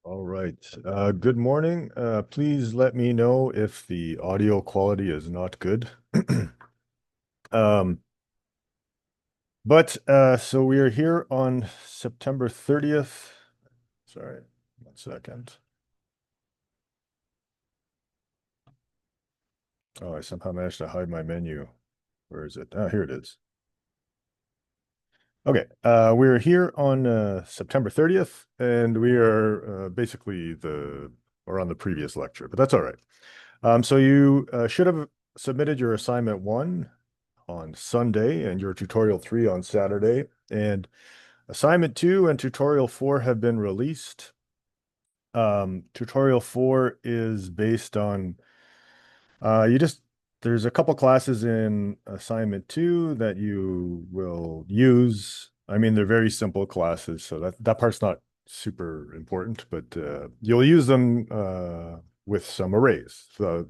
All right. Good morning. Please let me know if the audio quality is not good. Um, so we are here on September 30th. Sorry, 1 second. Oh, I somehow managed to hide my menu. Where is it? Ah, here it is. Okay. We're here on September 30th, and we are basically or on the previous lecture, but that's all right. So you should have submitted your assignment one on Sunday and your tutorial three on Saturday. And assignment two and tutorial four have been released. Tutorial four is based on there's a couple classes in assignment two that you will use. I mean, they're very simple classes, so that part's not super important, but you'll use them with some arrays. So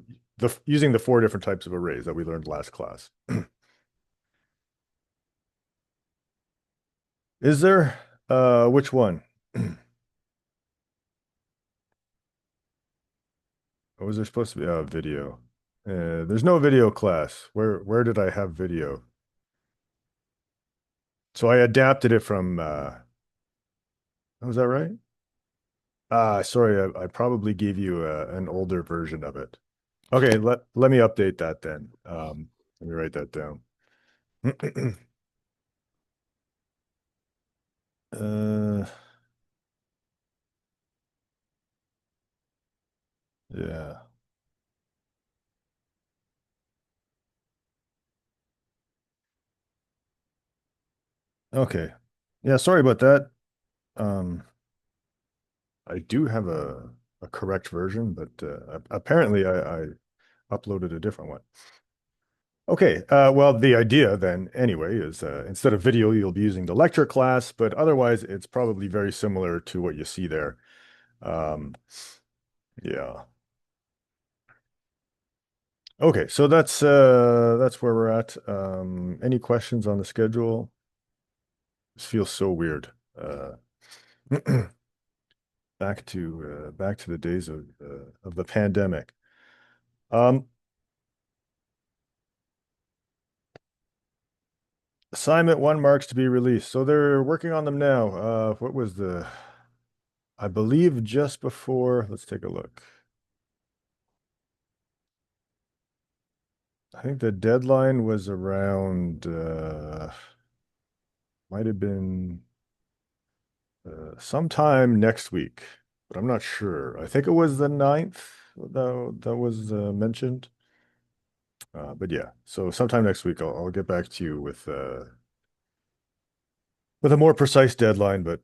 using the four different types of arrays that we learned last class. Is there which one? Or was there supposed to be a video? There's no video class. Where did I have video? So I adapted it from was that right? Sorry, I probably gave you an older version of it. Okay, let me update that then. Let me write that down. Uh, yeah. Okay. Yeah, sorry about that. Um, I do have a correct version, but apparently I uploaded a different one. Okay, well, the idea then, anyway, is instead of video, you'll be using the lecture class, but otherwise, it's probably very similar to what you see there. Um, yeah. Okay, so that's where we're at. Any questions on the schedule? This feels so weird. Back to the days of the pandemic. Um, Assignment one marks to be released. So they're working on them now. What was I believe just before, let's take a look. I think the deadline was around, might have been sometime next week, but I'm not sure. I think it was the 9th that was mentioned. But yeah, so sometime next week I'll get back to you with a more precise deadline. But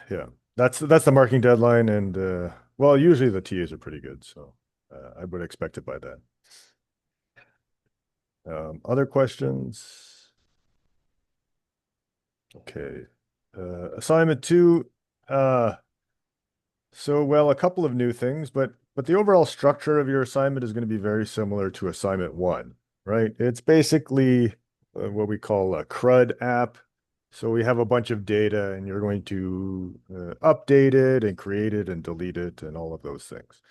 yeah, that's the marking deadline, and well, usually the TAs are pretty good, so I would expect it by then. Other questions? Okay. Assignment two. Uh, well, a couple of new things, but the overall structure of your assignment is going to be very similar to assignment one, right? It's basically what we call a CRUD app. So we have a bunch of data, and you're going to update it and create it and delete it and all of those things.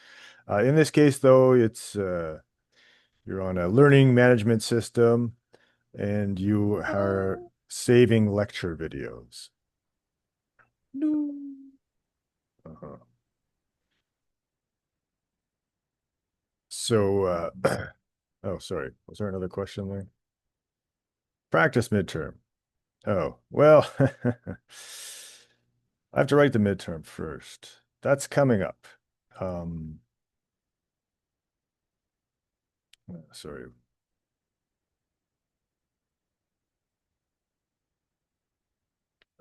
In this case, though, it's you're on a learning management system, and you are saving lecture videos. Uh-huh. So, oh, sorry. Was there another question there? Practice midterm. Oh, well, I have to write the midterm first. That's coming up. Um, sorry.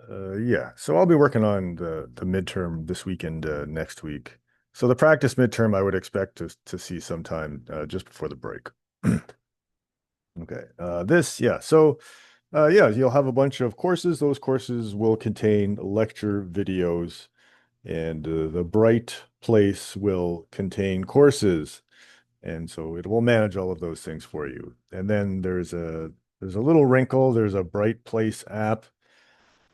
Yeah, so I'll be working on the midterm this weekend, next week. So the practice midterm I would expect to see sometime just before the break. Okay. Yeah. So yeah, you'll have a bunch of courses. Those courses will contain lecture videos, and the bright place will contain courses. And so it will manage all of those things for you. And then there's a little wrinkle. There's a Bright Place app,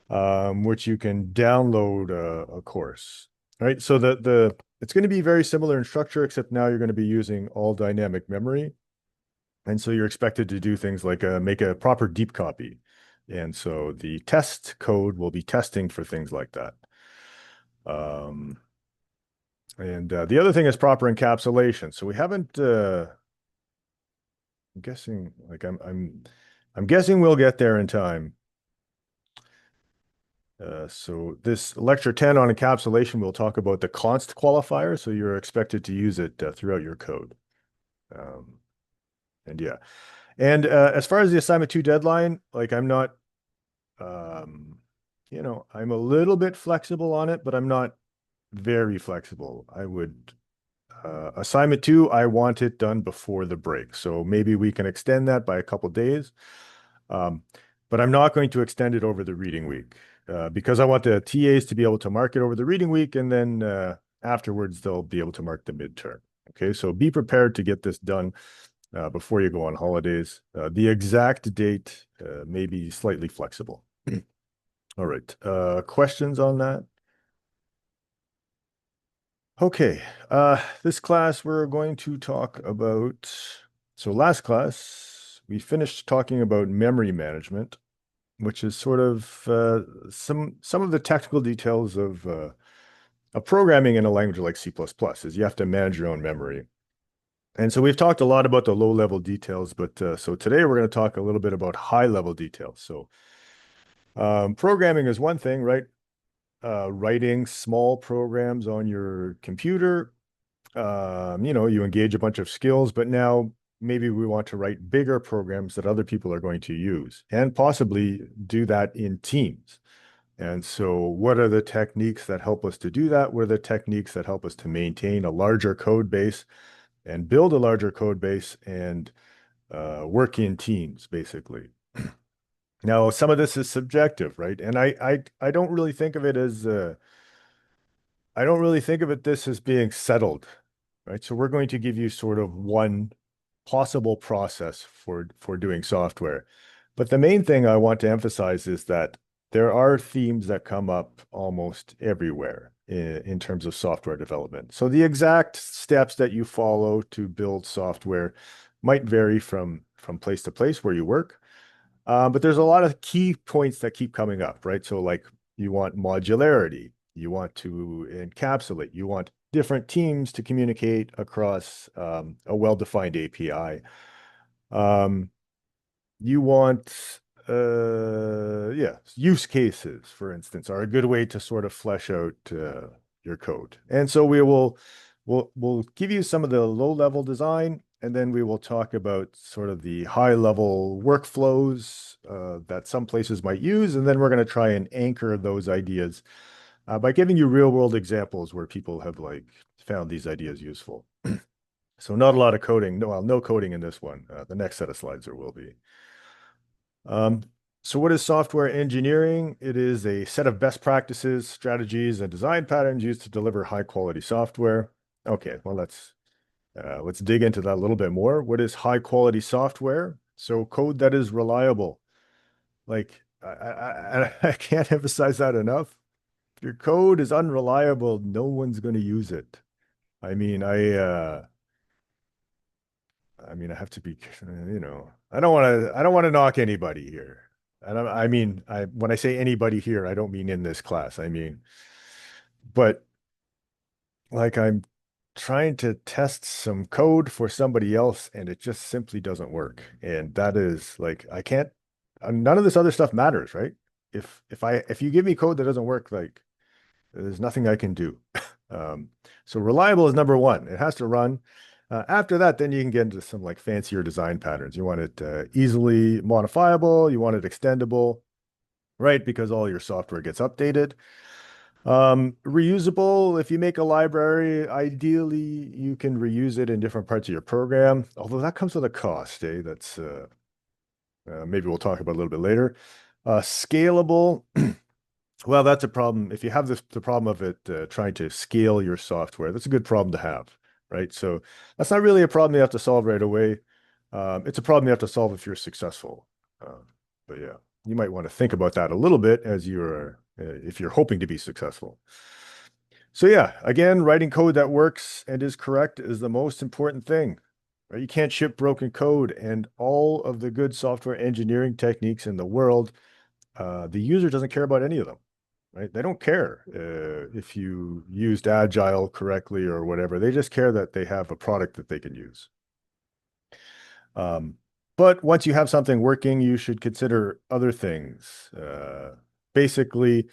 which you can download a course. right? So the it's going to be very similar in structure, except now you're going to be using all dynamic memory. And so you're expected to do things like make a proper deep copy. And so the test code will be testing for things like that. Um, and the other thing is proper encapsulation. So we haven't, I'm guessing, like I'm guessing we'll get there in time. So this lecture 10 on encapsulation, we'll talk about the const qualifier. So you're expected to use it throughout your code. Um, and yeah. And as far as the assignment 2 deadline, like I'm not, um, I'm a little bit flexible on it, but I'm not very flexible. I would, assignment 2, I want it done before the break. So maybe we can extend that by a couple days. Um, but I'm not going to extend it over the reading week because I want the TAs to be able to mark it over the reading week, and then afterwards they'll be able to mark the midterm. Okay, so be prepared to get this done before you go on holidays. The exact date may be slightly flexible. All right, questions on that? Okay, this class we're going to talk about, so last class we finished talking about memory management, which is sort of some of the technical details of programming in a language like C++, is you have to manage your own memory. And so we've talked a lot about the low-level details, but so today we're going to talk a little bit about high-level details. So programming is one thing, right? Writing small programs on your computer. You engage a bunch of skills, but now maybe we want to write bigger programs that other people are going to use and possibly do that in teams. And so what are the techniques that help us to do that? What are the techniques that help us to maintain a larger code base and build a larger code base and work in teams, basically? Now, some of this is subjective, right? And I don't really think of it as I don't really think of it this as being settled, right? So we're going to give you sort of one possible process for doing software. But the main thing I want to emphasize is that there are themes that come up almost everywhere in terms of software development. So the exact steps that you follow to build software might vary from place to place where you work. But there's a lot of key points that keep coming up, right? So like you want modularity, you want to encapsulate, you want different teams to communicate across a well-defined API. Um, you want, use cases, for instance, are a good way to sort of flesh out your code. And so we'll give you some of the low-level design, and then we will talk about sort of the high-level workflows that some places might use, and then we're going to try and anchor those ideas by giving you real-world examples where people have like found these ideas useful. So not a lot of coding, no coding in this one. The next set of slides there will be. Um, so what is software engineering? It is a set of best practices, strategies, and design patterns used to deliver high-quality software. Okay, well, let's dig into that a little bit more. What is high-quality software? So code that is reliable. Like, I can't emphasize that enough. If your code is unreliable, no one's going to use it. I mean, I have to be, I don't want to knock anybody here. And when I say anybody here, I don't mean in this class. But like I'm trying to test some code for somebody else and it just simply doesn't work. And that is like, I can't, none of this other stuff matters, right? If you give me code that doesn't work, like there's nothing I can do. Um, so reliable is number one. It has to run. After that, then you can get into some like fancier design patterns. You want it easily modifiable. You want it extendable, right? Because all your software gets updated. Reusable. If you make a library, ideally you can reuse it in different parts of your program. Although that comes with a cost, eh? That's maybe we'll talk about a little bit later. Scalable. Well, that's a problem. If you have the problem of it trying to scale your software, that's a good problem to have, right? So that's not really a problem you have to solve right away. It's a problem you have to solve if you're successful. But yeah, you might want to think about that a little bit as if you're hoping to be successful. So yeah, again, writing code that works and is correct is the most important thing. Right? You can't ship broken code, and all of the good software engineering techniques in the world, the user doesn't care about any of them. Right? They don't care if you used Agile correctly or whatever. They just care that they have a product that they can use. Um, but once you have something working, you should consider other things. Basically,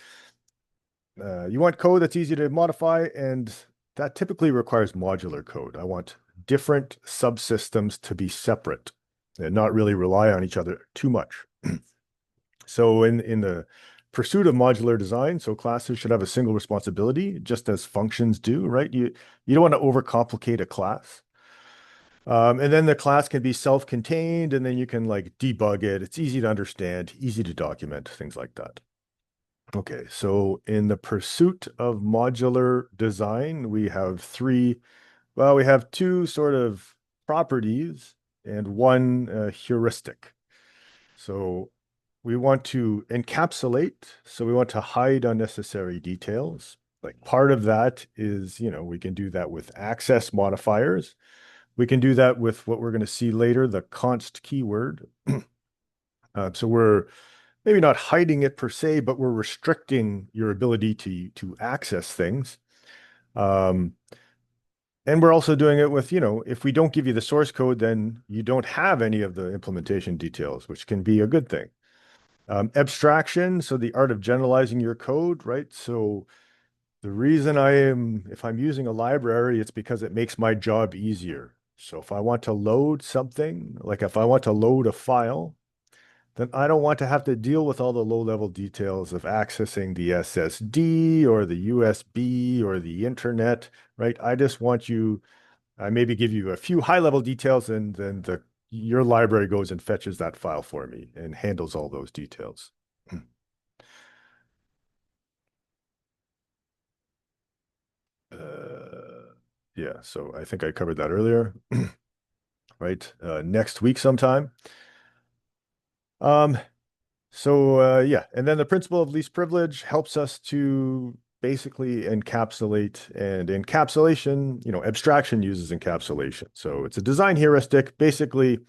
you want code that's easy to modify, and that typically requires modular code. I want different subsystems to be separate and not really rely on each other too much. So in the pursuit of modular design, so classes should have a single responsibility, just as functions do, right? You don't want to overcomplicate a class. And then the class can be self-contained, and then you can like debug it. It's easy to understand, easy to document, things like that. Okay, so in the pursuit of modular design, we have two sort of properties and one heuristic. So we want to encapsulate, so we want to hide unnecessary details. Like part of that is, we can do that with access modifiers. We can do that with what we're going to see later, the const keyword. So we're maybe not hiding it per se, but we're restricting your ability to access things. Um, and we're also doing it with, if we don't give you the source code, then you don't have any of the implementation details, which can be a good thing. Abstraction, so the art of generalizing your code, right? So the reason if I'm using a library, it's because it makes my job easier. So if I want to load something, like if I want to load a file, then I don't want to have to deal with all the low-level details of accessing the SSD or the USB or the internet, right? I just want I maybe give you a few high-level details, and then your library goes and fetches that file for me and handles all those details. Yeah, so I think I covered that earlier, right? Next week sometime. Um, yeah, and then the principle of least privilege helps us to basically encapsulate, and encapsulation, abstraction uses encapsulation. So it's a design heuristic. Basically,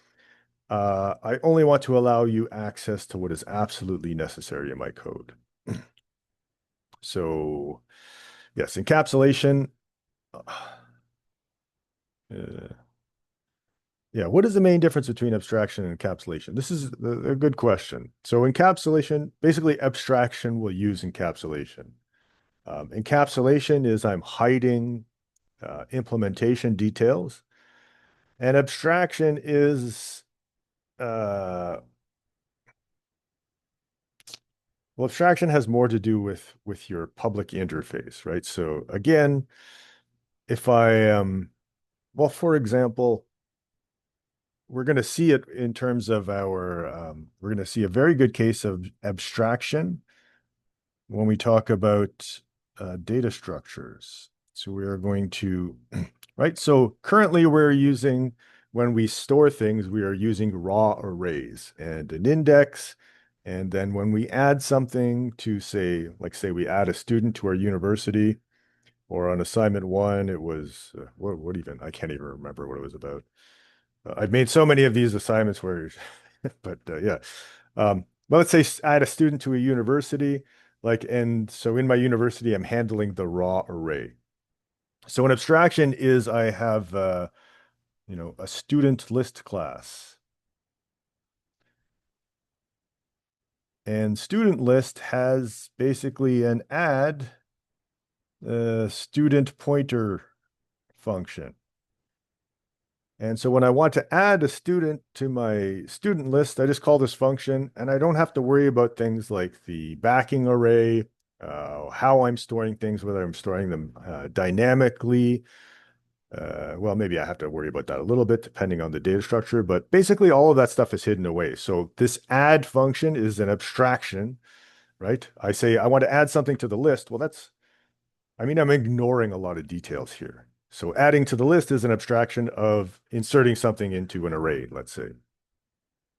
I only want to allow you access to what is absolutely necessary in my code. So yes, encapsulation. Uh, yeah, what is the main difference between abstraction and encapsulation? This is a good question. So encapsulation, basically abstraction will use encapsulation. Encapsulation is I'm hiding implementation details, and abstraction is uh, well, abstraction has more to do with your public interface, right? So again, if I well, for example, we're going to see it in terms of we're going to see a very good case of abstraction when we talk about data structures. So we are going to, right? So currently when we store things, we are using raw arrays and an index. And then when we add something to say we add a student to our university, or on assignment one, it was, what even, I can't even remember what it was about. I've made so many of these assignments where, but yeah. Well, let's say add a student to a university, and so in my university, I'm handling the raw array. So an abstraction is I have, a student list class, and student list has basically an add student pointer function. And so when I want to add a student to my student list, I just call this function, and I don't have to worry about things like the backing array, how I'm storing things, whether I'm storing them dynamically. Well, maybe I have to worry about that a little bit depending on the data structure, but basically all of that stuff is hidden away. So this add function is an abstraction, right? I say I want to add something to the list. Well, I'm ignoring a lot of details here. So adding to the list is an abstraction of inserting something into an array, let's say.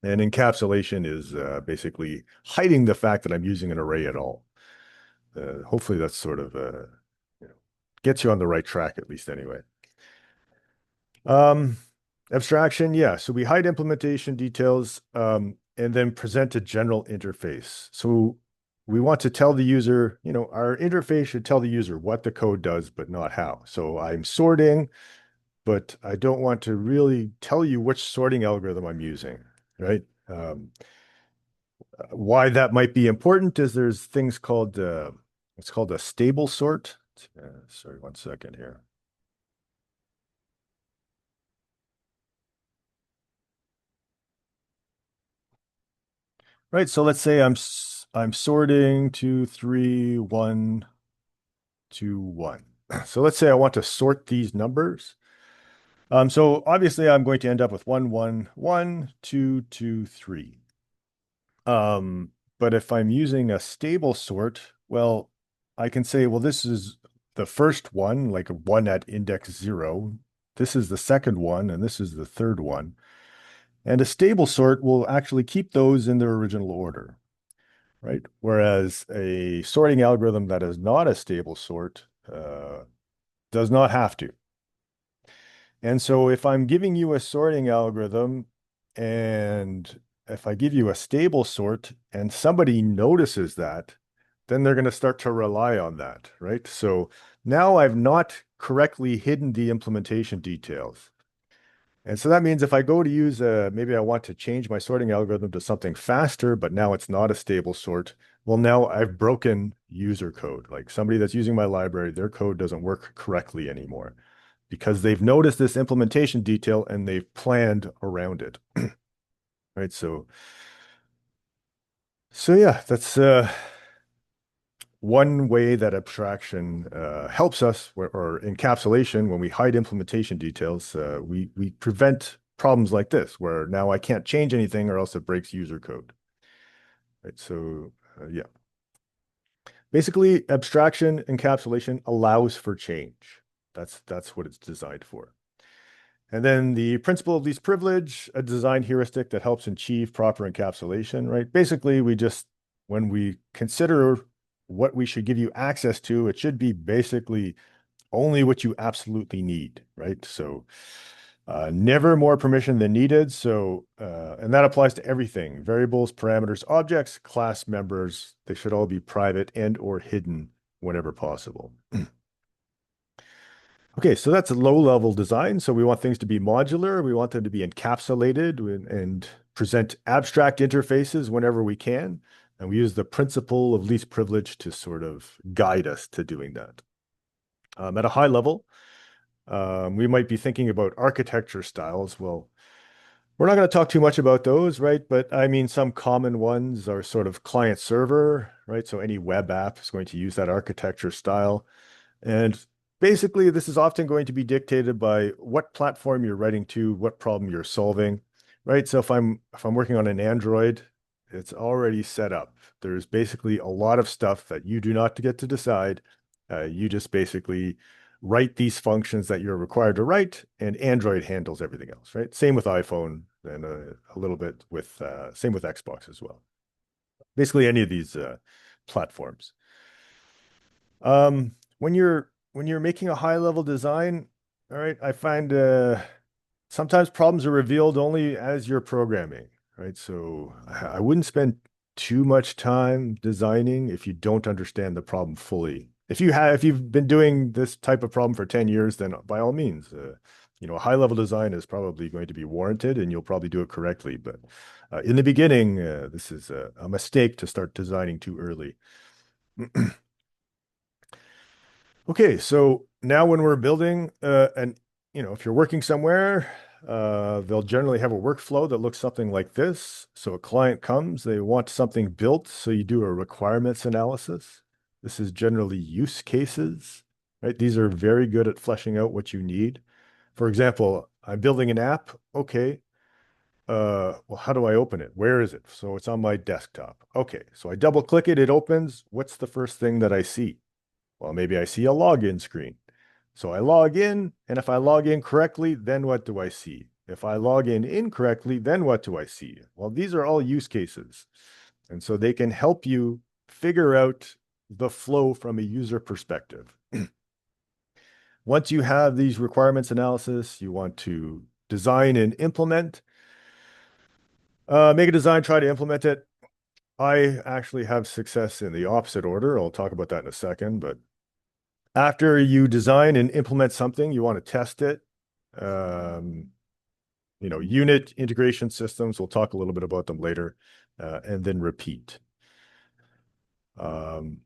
And encapsulation is basically hiding the fact that I'm using an array at all. Hopefully that's sort of, you know. gets you on the right track at least anyway. Um, Abstraction, yeah. So we hide implementation details and then present a general interface. So we want to tell the user, our interface should tell the user what the code does, but not how. So I'm sorting, but I don't want to really tell you which sorting algorithm I'm using, right? Why that might be important is there's things called, it's called a stable sort. Sorry, 1 second here. Right, so let's say I'm sorting 2, 3, 1, 2, 1. So let's say I want to sort these numbers. So obviously I'm going to end up with 1, 1, 1, 2, 2, 3. But if I'm using a stable sort, well, I can say, well, this is the first one, like a 1 at index 0. This is the second one, and this is the third one. And a stable sort will actually keep those in their original order, right? Whereas a sorting algorithm that is not a stable sort does not have to. And so if I'm giving you a sorting algorithm and if I give you a stable sort and somebody notices that, then they're going to start to rely on that, right? So now I've not correctly hidden the implementation details. And so that means if I go to use maybe I want to change my sorting algorithm to something faster, but now it's not a stable sort. Well, now I've broken user code. Like somebody that's using my library, their code doesn't work correctly anymore because they've noticed this implementation detail and they've planned around it. Right. So yeah, that's one way that abstraction helps us, or encapsulation, when we hide implementation details, we prevent problems like this, where now I can't change anything or else it breaks user code. Right. So yeah, basically abstraction encapsulation allows for change. That's what it's designed for. And then the principle of least privilege, a design heuristic that helps achieve proper encapsulation, right? Basically, when we consider what we should give you access to, it should be basically only what you absolutely need, right? So never more permission than needed. So, and that applies to everything: variables, parameters, objects, class members. They should all be private and or hidden whenever possible. Okay, so that's a low-level design. So we want things to be modular. We want them to be encapsulated and present abstract interfaces whenever we can. And we use the principle of least privilege to sort of guide us to doing that. At a high level, we might be thinking about architecture styles. Well, we're not going to talk too much about those, right? But I mean, some common ones are sort of client server, right? So any web app is going to use that architecture style. And basically, this is often going to be dictated by what platform you're writing to, what problem you're solving, right? So if I'm working on an Android, it's already set up. There's basically a lot of stuff that you do not get to decide. You just basically write these functions that you're required to write, and Android handles everything else, right? Same with iPhone, and a little bit with same with Xbox as well. Basically, any of these platforms. When you're making a high level design, all right, I find sometimes problems are revealed only as you're programming, right? So I wouldn't spend too much time designing if you don't understand the problem fully. If you've been doing this type of problem for 10 years, then by all means, a high level design is probably going to be warranted and you'll probably do it correctly. But in the beginning, this is a mistake to start designing too early. Okay, so now when we're building, and if you're working somewhere, they'll generally have a workflow that looks something like this. So a client comes, they want something built, so you do a requirements analysis. This is generally use cases, right? These are very good at fleshing out what you need. For example, I'm building an app. Okay, well, how do I open it? Where is it? So it's on my desktop. Okay, so I double click it, it opens. What's the first thing that I see? Well, maybe I see a login screen. So I log in, and if I log in correctly, then what do I see? If I log in incorrectly, then what do I see? Well, these are all use cases. And so they can help you figure out the flow from a user perspective. Once you have these requirements analysis, you want to design and implement. Make a design, try to implement it. I actually have success in the opposite order. I'll talk about that in a second, but after you design and implement something, you want to test it. Um, unit integration systems, we'll talk a little bit about them later, and then repeat. Um,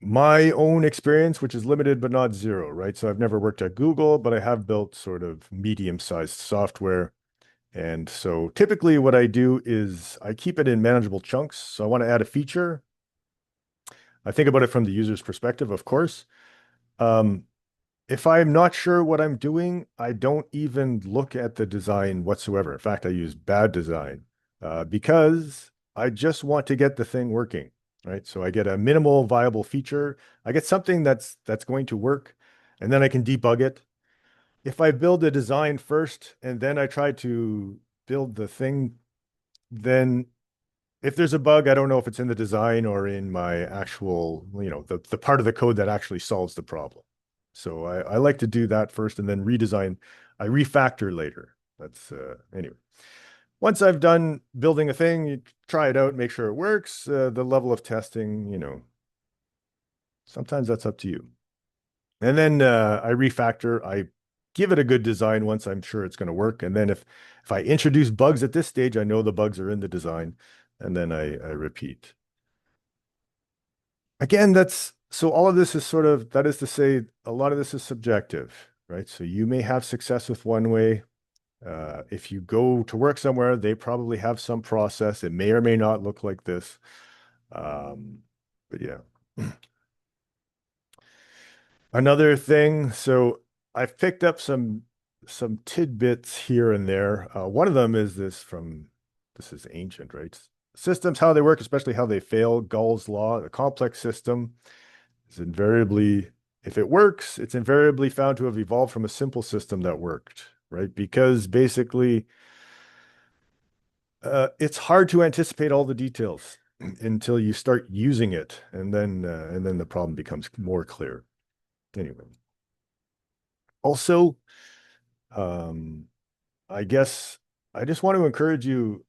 my own experience, which is limited but not zero, right? So I've never worked at Google, but I have built sort of medium-sized software. And so typically what I do is I keep it in manageable chunks. So I want to add a feature. I think about it from the user's perspective, of course. Um, if I'm not sure what I'm doing, I don't even look at the design whatsoever. In fact, I use bad design because I just want to get the thing working, right? So I get a minimal viable feature. I get something that's going to work, and then I can debug it. If I build a design first and then I try to build the thing, then if there's a bug, I don't know if it's in the design or in my actual, the part of the code that actually solves the problem. So I like to do that first and then redesign. I refactor later. That's anyway. Once I've done building a thing, you try it out, make sure it works. The level of testing, sometimes that's up to you. And then I refactor. I give it a good design once I'm sure it's going to work. And then if I introduce bugs at this stage, I know the bugs are in the design, and then I repeat. Again, that's so all of this is sort of, that is to say, a lot of this is subjective, right? So you may have success with one way. If you go to work somewhere, they probably have some process. It may or may not look like this. Um, but yeah. Another thing, so I've picked up some tidbits here and there. One of them is this is ancient, right? Systems, how they work, especially how they fail. Gall's law, a complex system is invariably, if it works, it's invariably found to have evolved from a simple system that worked, right? Because basically, it's hard to anticipate all the details until you start using it, and then the problem becomes more clear. Anyway, also, um, I guess I just want to encourage you,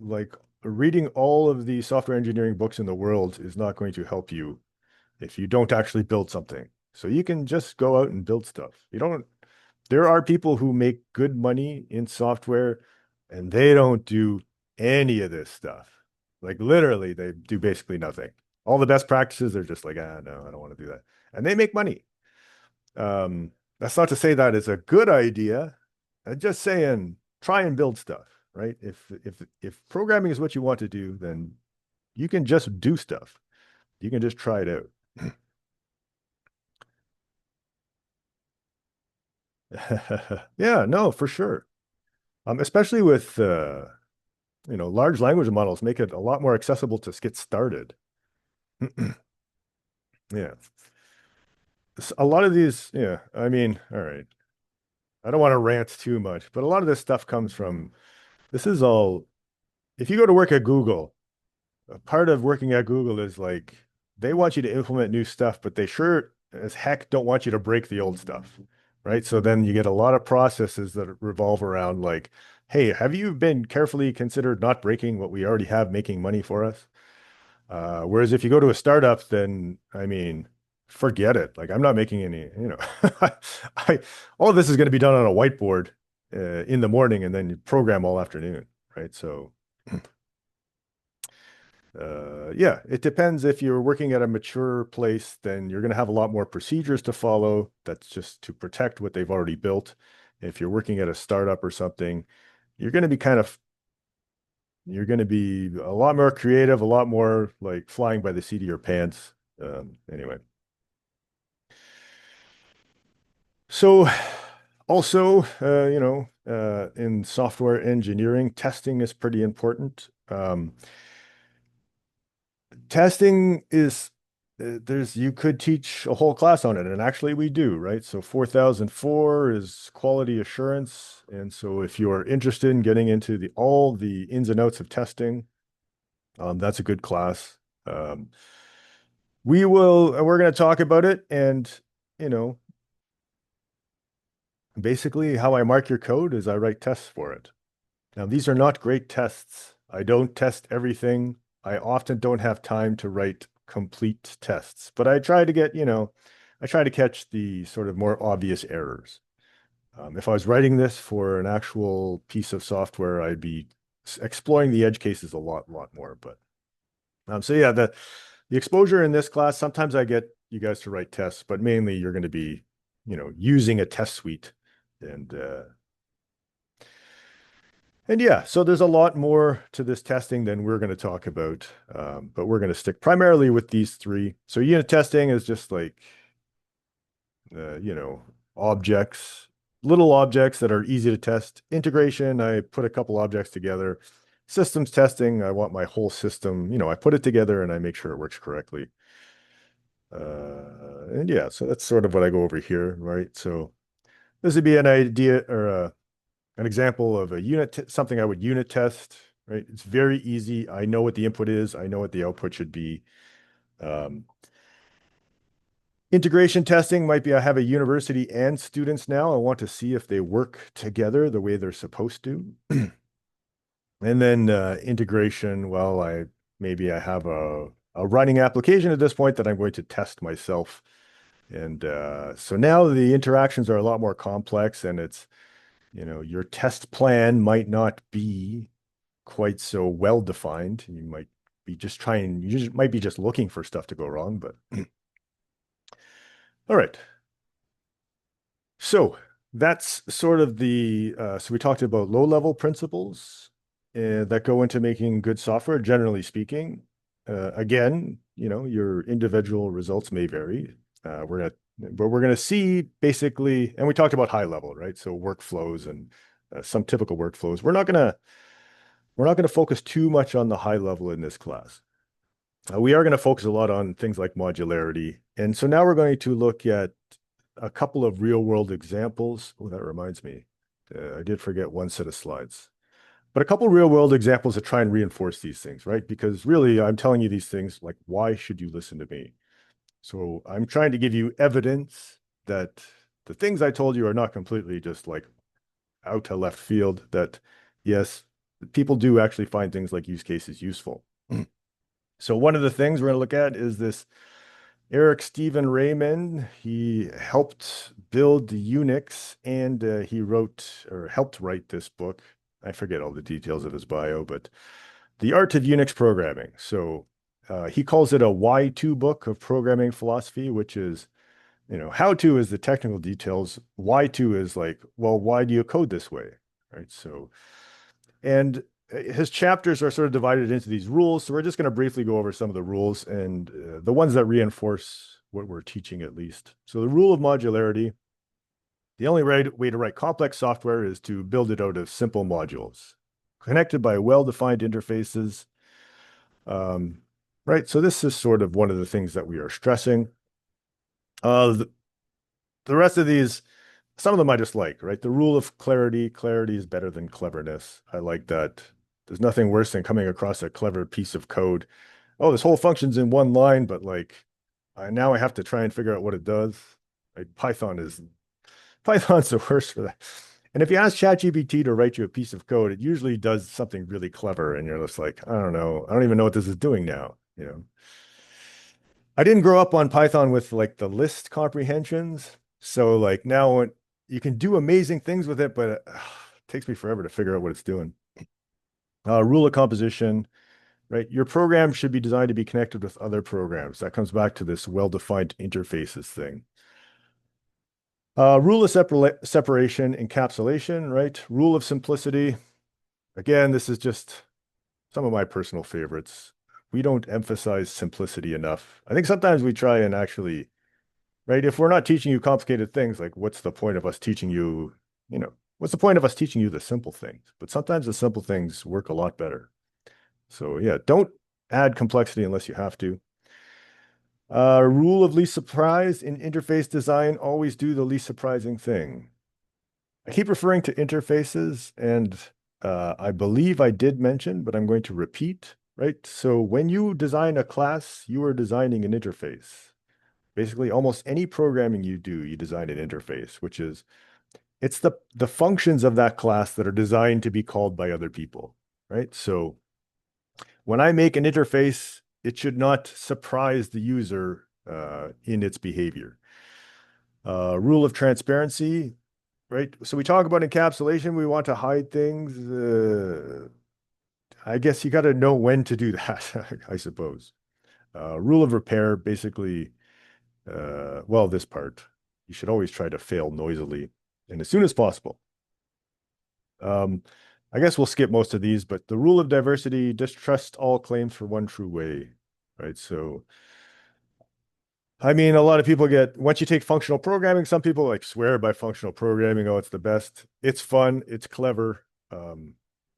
like reading all of the software engineering books in the world is not going to help you if you don't actually build something. So you can just go out and build stuff. You don't, there are people who make good money in software and they don't do any of this stuff. Like literally, they do basically nothing. All the best practices, they're just like, ah, no, I don't want to do that. And they make money. That's not to say that is a good idea. I'm just saying, try and build stuff, right? If programming is what you want to do, then you can just do stuff. You can just try it out. Yeah, no, for sure. Especially with large language models make it a lot more accessible to get started. Yeah. A lot of these, yeah, I mean, all right. I don't want to rant too much, but a lot of this stuff comes from this is all if you go to work at Google, a part of working at Google is like they want you to implement new stuff, but they sure as heck don't want you to break the old stuff, right? So then you get a lot of processes that revolve around like, hey, have you been carefully considered not breaking what we already have making money for us? Whereas if you go to a startup, then I mean, forget it. Like I'm not making any, I all of this is going to be done on a whiteboard in the morning and then you program all afternoon, right? So yeah, it depends. If you're working at a mature place, then you're going to have a lot more procedures to follow. That's just to protect what they've already built. If you're working at a startup or something, you're going to be kind of, you're going to be a lot more creative, a lot more like flying by the seat of your pants. Anyway, so also, in software engineering, testing is pretty important. Testing is there's you could teach a whole class on it, and actually we do, right? So 4004 is quality assurance, and so if you're interested in getting into the all the ins and outs of testing, that's a good class. We're going to talk about it, and you know, basically how I mark your code is I write tests for it. Now, these are not great tests. I don't test everything. I often don't have time to write complete tests, but I try to get, I try to catch the sort of more obvious errors. If I was writing this for an actual piece of software, I'd be exploring the edge cases a lot more. But so yeah, the exposure in this class, sometimes I get you guys to write tests, but mainly you're going to be, using a test suite. And yeah, so there's a lot more to this testing than we're going to talk about, but we're going to stick primarily with these three. So unit testing is just like, you know, objects, little objects that are easy to test. Integration, I put a couple objects together. Systems testing, I want my whole system, I put it together and I make sure it works correctly. And yeah, so that's sort of what I go over here, right? So this would be an idea or an example of a something I would unit test, right? It's very easy. I know what the input is. I know what the output should be. Um, Integration testing might be I have a university and students now. I want to see if they work together the way they're supposed to. And then integration, well, maybe I have a running application at this point that I'm going to test myself. And so now the interactions are a lot more complex, and it's, your test plan might not be quite so well defined. You might be you might be just looking for stuff to go wrong, but all right. So that's sort of so we talked about low-level principles that go into making good software, generally speaking. Again, your individual results may vary. But we're gonna see basically, and we talked about high level, right? So workflows and some typical workflows. We're not gonna focus too much on the high level in this class. We are going to focus a lot on things like modularity. And so now we're going to look at a couple of real world examples. Oh, that reminds me. I did forget one set of slides, but a couple of real world examples that try and reinforce these things, right? Because really, I'm telling you these things like, why should you listen to me? So I'm trying to give you evidence that the things I told you are not completely just like out to left field, that yes, people do actually find things like use cases useful. So one of the things we're going to look at is this Eric Stephen Raymond. He helped build Unix, and he wrote or helped write this book. I forget all the details of his bio, but The Art of Unix Programming. So he calls it a why-to book of programming philosophy, which is, how to is the technical details. Why-to is like, well, why do you code this way? Right. So, and his chapters are sort of divided into these rules. So we're just going to briefly go over some of the rules and the ones that reinforce what we're teaching at least. So the rule of modularity, the only way to write complex software is to build it out of simple modules connected by well-defined interfaces. Right. So this is sort of one of the things that we are stressing. The rest of these, some of them I just like, right? The rule of clarity. Clarity is better than cleverness. I like that. There's nothing worse than coming across a clever piece of code. Oh, this whole function's in one line, but like now I have to try and figure out what it does. Like Python's the worst for that. And if you ask ChatGPT to write you a piece of code, it usually does something really clever, and you're just like, I don't know, I don't even know what this is doing now. I didn't grow up on Python with like the list comprehensions. So like now you can do amazing things with it, but it takes me forever to figure out what it's doing. Rule of composition, right? Your program should be designed to be connected with other programs. That comes back to this well-defined interfaces thing. Rule of separation, encapsulation, right? Rule of simplicity. Again, this is just some of my personal favorites. We don't emphasize simplicity enough. I think sometimes we try and actually, right? If we're not teaching you complicated things, like what's the point of us teaching you, what's the point of us teaching you the simple things? But sometimes the simple things work a lot better. So yeah, don't add complexity unless you have to. Rule of least surprise in interface design, always do the least surprising thing. I keep referring to interfaces, and I believe I did mention, but I'm going to repeat, right? So when you design a class, you are designing an interface. basically almost any programming you do, you design an interface, which is it's the functions of that class that are designed to be called by other people, right? So when I make an interface, it should not surprise the user in its behavior. Rule of transparency, right? So we talk about encapsulation. We want to hide things. I guess you got to know when to do that, I suppose. Rule of repair, basically, well, this part, you should always try to fail noisily and as soon as possible. Um, I guess we'll skip most of these, but the rule of diversity, distrust all claims for one true way, right? So, I mean, a lot of people get, once you take functional programming, some people like swear by functional programming. Oh, it's the best. It's fun. It's clever.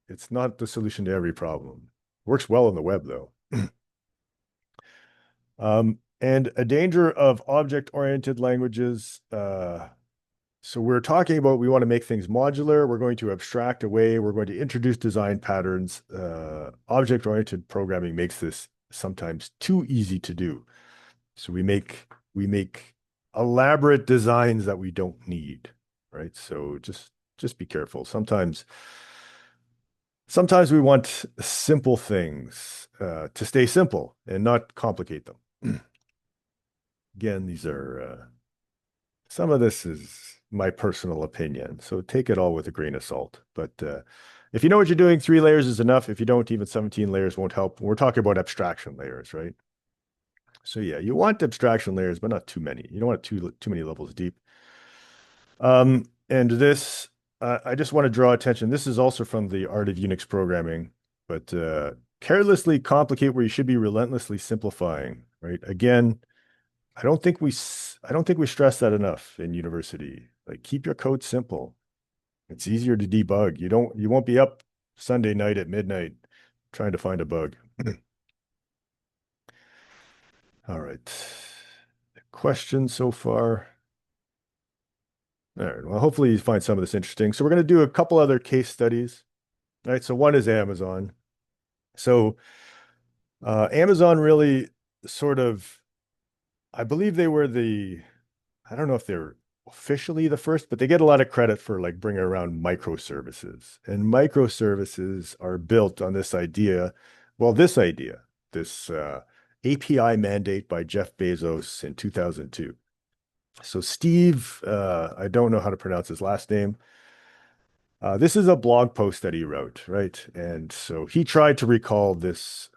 It's not the solution to every problem. Works well on the web, though. And a danger of object-oriented languages. So we're talking about we want to make things modular. We're going to abstract away. We're going to introduce design patterns. Object-oriented programming makes this sometimes too easy to do. So we make elaborate designs that we don't need, right? So just be careful. Sometimes we want simple things to stay simple and not complicate them. Again, these are some of this is my personal opinion, so take it all with a grain of salt. But if you know what you're doing, 3 layers is enough. If you don't, even 17 layers won't help. We're talking about abstraction layers, right? So yeah, you want abstraction layers, but not too many. You don't want too many levels deep. And this, I just want to draw attention. This is also from the Art of Unix Programming, but carelessly complicate where you should be relentlessly simplifying, right? Again, I don't think we stress that enough in university. Like, keep your code simple. It's easier to debug. You won't be up Sunday night at midnight trying to find a bug. All right. Questions so far? All right. Well, hopefully you find some of this interesting. So we're going to do a couple other case studies. All right. So one is Amazon. So Amazon really sort of, I believe they were I don't know if they're officially the first, but they get a lot of credit for like bringing around microservices. And microservices are built on this idea, this API mandate by Jeff Bezos in 2002. So Steve, I don't know how to pronounce his last name. This is a blog post that he wrote, right? And so he tried to recall this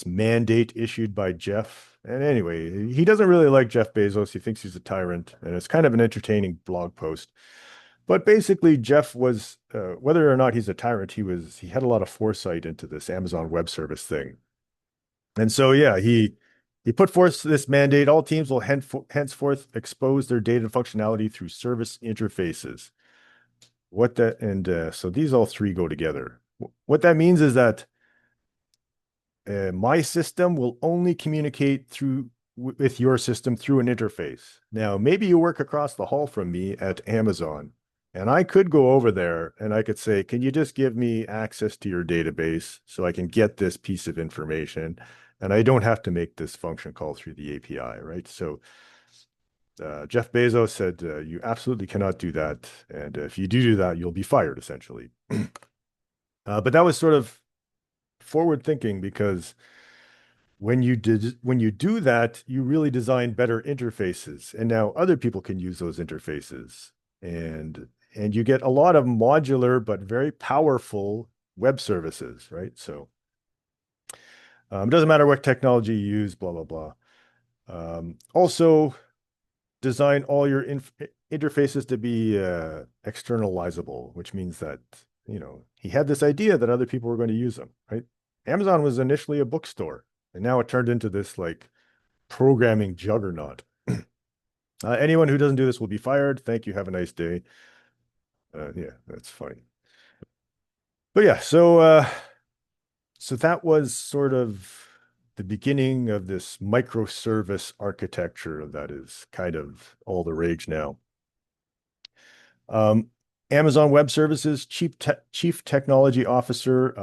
mandate issued by Jeff. And anyway, he doesn't really like Jeff Bezos. He thinks he's a tyrant, and it's kind of an entertaining blog post. But basically, Jeff was, whether or not he's a tyrant, he had a lot of foresight into this Amazon Web Service thing. And so, yeah, he put forth this mandate. All teams will henceforth expose their data functionality through service interfaces. So these all 3 go together. What that means is that my system will only communicate with your system through an interface. Now, maybe you work across the hall from me at Amazon, and I could go over there and I could say, can you just give me access to your database so I can get this piece of information? And I don't have to make this function call through the API, right? So Jeff Bezos said, you absolutely cannot do that. And if you do that, you'll be fired, essentially. But that was sort of forward thinking, because when you do that, you really design better interfaces, and now other people can use those interfaces, and you get a lot of modular but very powerful web services, right? So it doesn't matter what technology you use, blah blah blah. Also, design all your interfaces to be externalizable, which means that he had this idea that other people were going to use them, right? Amazon was initially a bookstore, and now it turned into this like programming juggernaut. Anyone who doesn't do this will be fired. Thank you. Have a nice day. Yeah, that's funny. But yeah, so that was sort of the beginning of this microservice architecture that is kind of all the rage now. Amazon Web Services Chief Technology Officer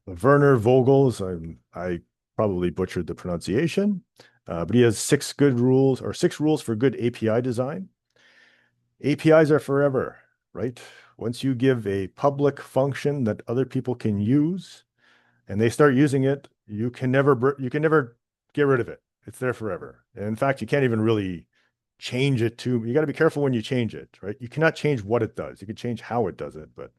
Werner Vogels. I probably butchered the pronunciation. But he has six rules for good API design. APIs are forever, right? Once you give a public function that other people can use and they start using it, you can never get rid of it. It's there forever. And in fact, you can't even really change it to, you got to be careful when you change it, right? You cannot change what it does. You can change how it does it, but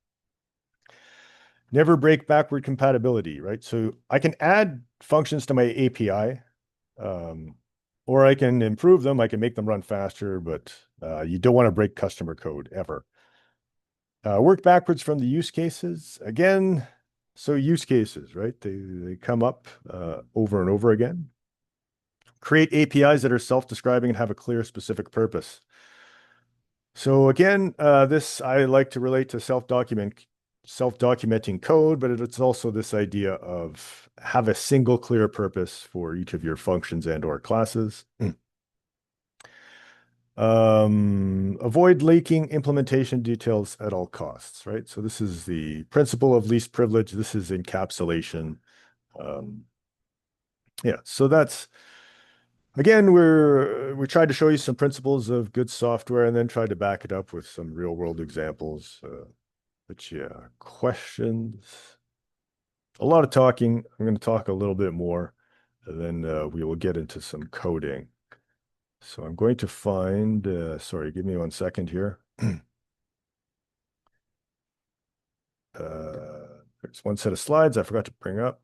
never break backward compatibility, right? So I can add functions to my API, um, or I can improve them. I can make them run faster, but you don't want to break customer code ever. Work backwards from the use cases. Again, so use cases, right? They come up over and over again. Create APIs that are self-describing and have a clear, specific purpose. So again, this I like to relate to self-documenting code, but it's also this idea of have a single clear purpose for each of your functions and or classes. Avoid leaking implementation details at all costs, right? So this is the principle of least privilege. This is encapsulation. Um, yeah, so that's again, we tried to show you some principles of good software and then tried to back it up with some real world examples. But yeah, questions. A lot of talking. I'm going to talk a little bit more, and then we will get into some coding. So I'm going to find, sorry, give me 1 second here. There's one set of slides I forgot to bring up.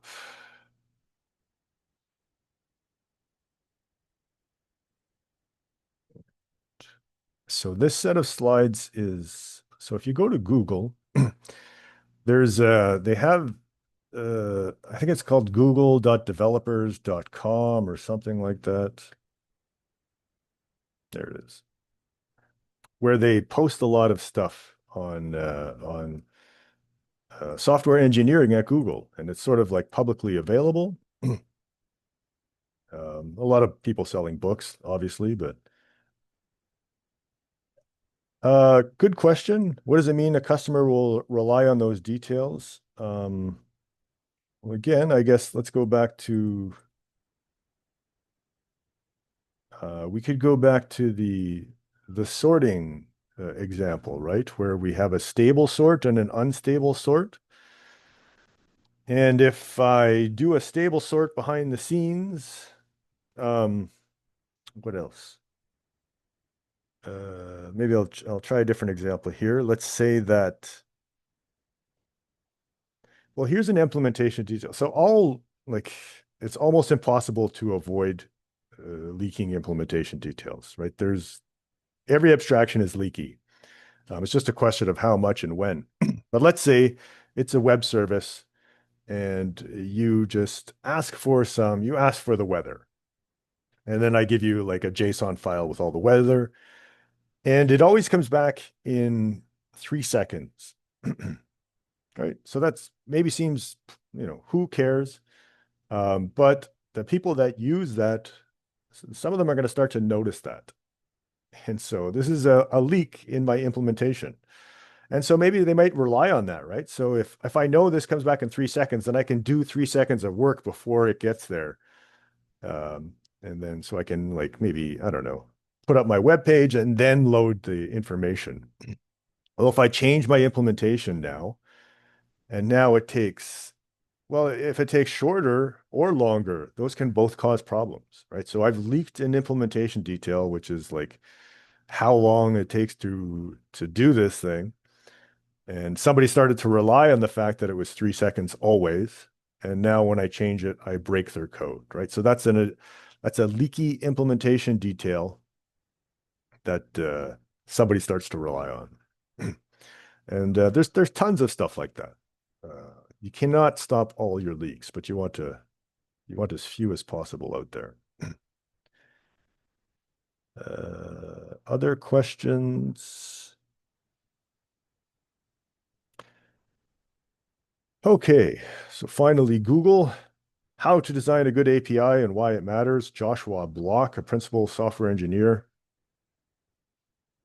So this set of slides is, so if you go to Google, they have, I think it's called google.developers.com or something like that. There it is, where they post a lot of stuff on software engineering at Google, and it's sort of like publicly available. A lot of people selling books, obviously, but good question. What does it mean a customer will rely on those details? Well, again, I guess let's go back to, we could go back to the sorting example, right? Where we have a stable sort and an unstable sort. And if I do a stable sort behind the scenes, what else? Maybe I'll try a different example here. Let's say that, well, here's an implementation detail. So it's almost impossible to avoid leaking implementation details, right? Every abstraction is leaky. It's just a question of how much and when. But let's say it's a web service and you ask for the weather. And then I give you like a JSON file with all the weather. And it always comes back in 3 seconds. Right. So that's maybe seems, who cares? But the people that use that, some of them are going to start to notice that. And so this is a leak in my implementation. And so maybe they might rely on that, right? So if I know this comes back in 3 seconds, then I can do 3 seconds of work before it gets there. And then so I can like maybe, I don't know, put up my web page and then load the information. Well, if I change my implementation now, and now if it takes shorter or longer, those can both cause problems, right? So I've leaked an implementation detail, which is like how long it takes to do this thing. And somebody started to rely on the fact that it was 3 seconds always. And now when I change it, I break their code, right? So that's a leaky implementation detail that somebody starts to rely on. And there's tons of stuff like that. You cannot stop all your leaks, but you want as few as possible out there. Other questions? Okay, so finally, Google, how to design a good API and why it matters. Joshua Block, a principal software engineer.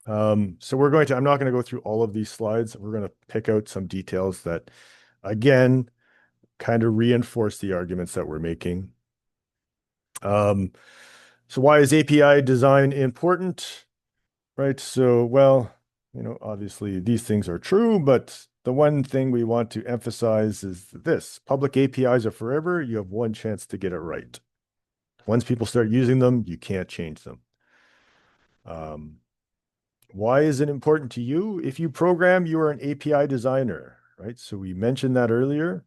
So I'm not going to go through all of these slides. We're going to pick out some details that, again, kind of reinforce the arguments that we're making. So why is API design important? Right. So, well, obviously these things are true, but the one thing we want to emphasize is this: public APIs are forever. You have one chance to get it right. Once people start using them, you can't change them. Um, why is it important to you? If you program, you are an API designer, right? So we mentioned that earlier.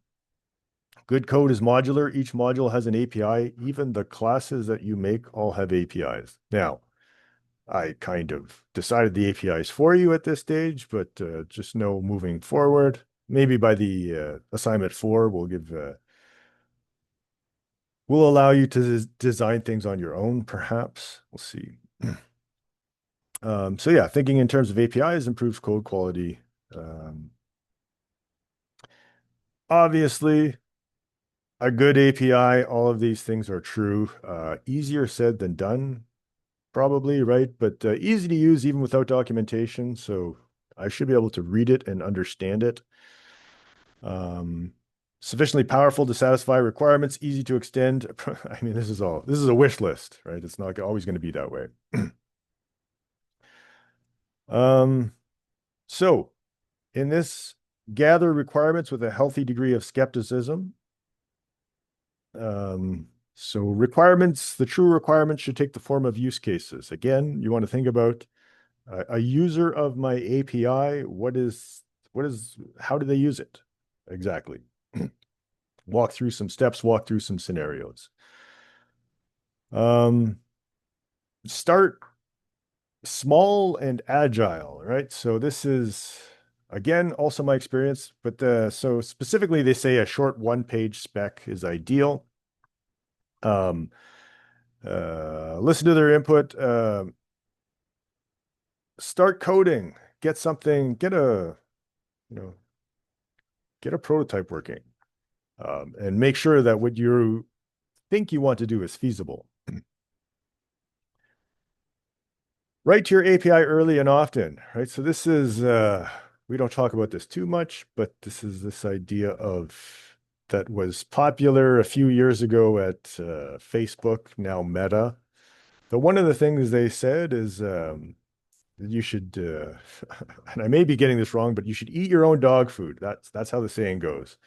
Good code is modular. Each module has an API. Even the classes that you make all have APIs. Now, I kind of decided the APIs for you at this stage, but just know moving forward, maybe by the assignment 4, we'll allow you to design things on your own, perhaps. We'll see. So yeah, thinking in terms of APIs improves code quality. Um, obviously, a good API, all of these things are true. Easier said than done, probably, right? But easy to use even without documentation. So I should be able to read it and understand it. Um, sufficiently powerful to satisfy requirements, easy to extend. I mean, this is a wish list, right? It's not always going to be that way. Um, so in this, gather requirements with a healthy degree of skepticism. Um, so requirements, the true requirements should take the form of use cases. Again, you want to think about a user of my API. How do they use it? Exactly. Walk through some steps, walk through some scenarios. Um, start small and agile, right? So this is again also my experience, but so specifically they say a short one-page spec is ideal. Um, listen to their input, start coding, get something, you know, get a prototype working, and make sure that what you think you want to do is feasible. Write to your API early and often, right? So this is we don't talk about this too much, but this is this idea of that was popular a few years ago at Facebook, now Meta. But one of the things they said is you should, and I may be getting this wrong, but you should eat your own dog food. That's how the saying goes,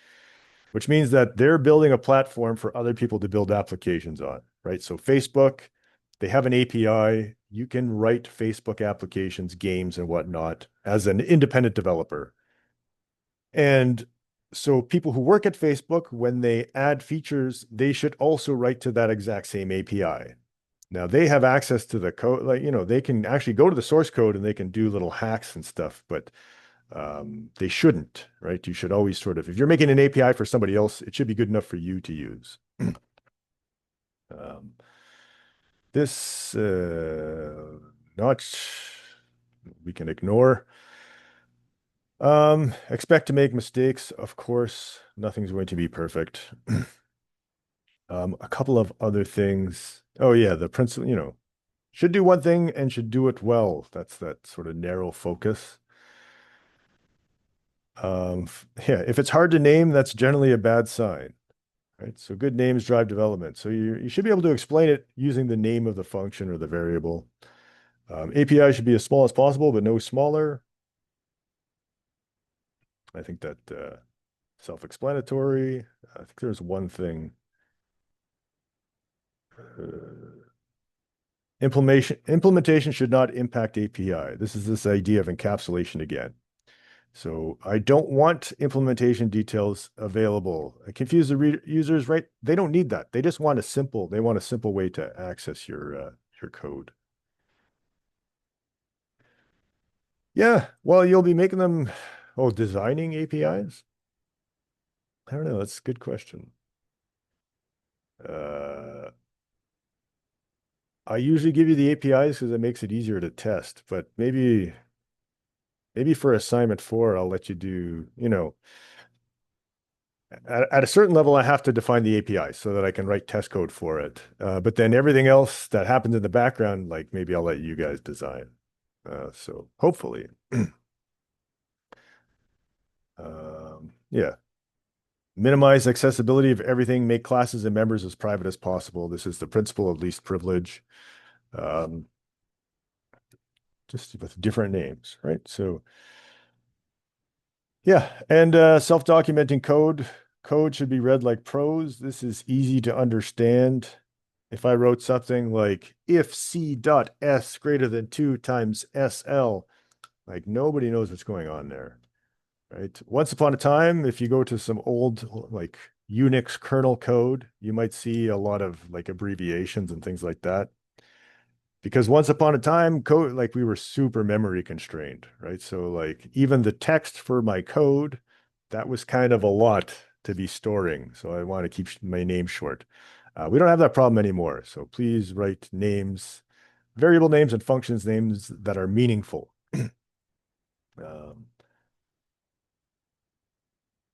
which means that they're building a platform for other people to build applications on, right? So Facebook, they have an API. You can write Facebook applications, games, and whatnot as an independent developer. And so people who work at Facebook, when they add features, they should also write to that exact same API. Now they have access to the code, like, they can actually go to the source code and they can do little hacks and stuff, but they shouldn't, right? You should always if you're making an API for somebody else, it should be good enough for you to use. um, this, not, we can ignore. Expect to make mistakes, of course. Nothing's going to be perfect. A couple of other things. Oh yeah, the principle, should do one thing and should do it well. That's that sort of narrow focus. Yeah, if it's hard to name, that's generally a bad sign, right? So good names drive development. So you should be able to explain it using the name of the function or the variable. API should be as small as possible, but no smaller. I think that self-explanatory. I think there's one thing. Implementation should not impact API. This is this idea of encapsulation again. So I don't want implementation details available. I confuse the users, right? They don't need that. They just want they want a simple way to access your code. Yeah, well, you'll be making them, designing APIs? I don't know. That's a good question. Uh, I usually give you the APIs because it makes it easier to test, but maybe for assignment 4, I'll let you do, at a certain level, I have to define the API so that I can write test code for it. But then everything else that happens in the background, like maybe I'll let you guys design. So hopefully, yeah. Minimize accessibility of everything, make classes and members as private as possible. This is the principle of least privilege, um, just with different names, right? So yeah, and self-documenting code. Code should be read like prose. This is easy to understand. If I wrote something like if C dot S greater than 2 times SL, like nobody knows what's going on there, right? Once upon a time, if you go to some old like Unix kernel code, you might see a lot of like abbreviations and things like that. Because once upon a time, code like we were super memory constrained, right? So like even the text for my code, that was kind of a lot to be storing. So I want to keep my name short. We don't have that problem anymore. So please write names, variable names and functions names that are meaningful. Um,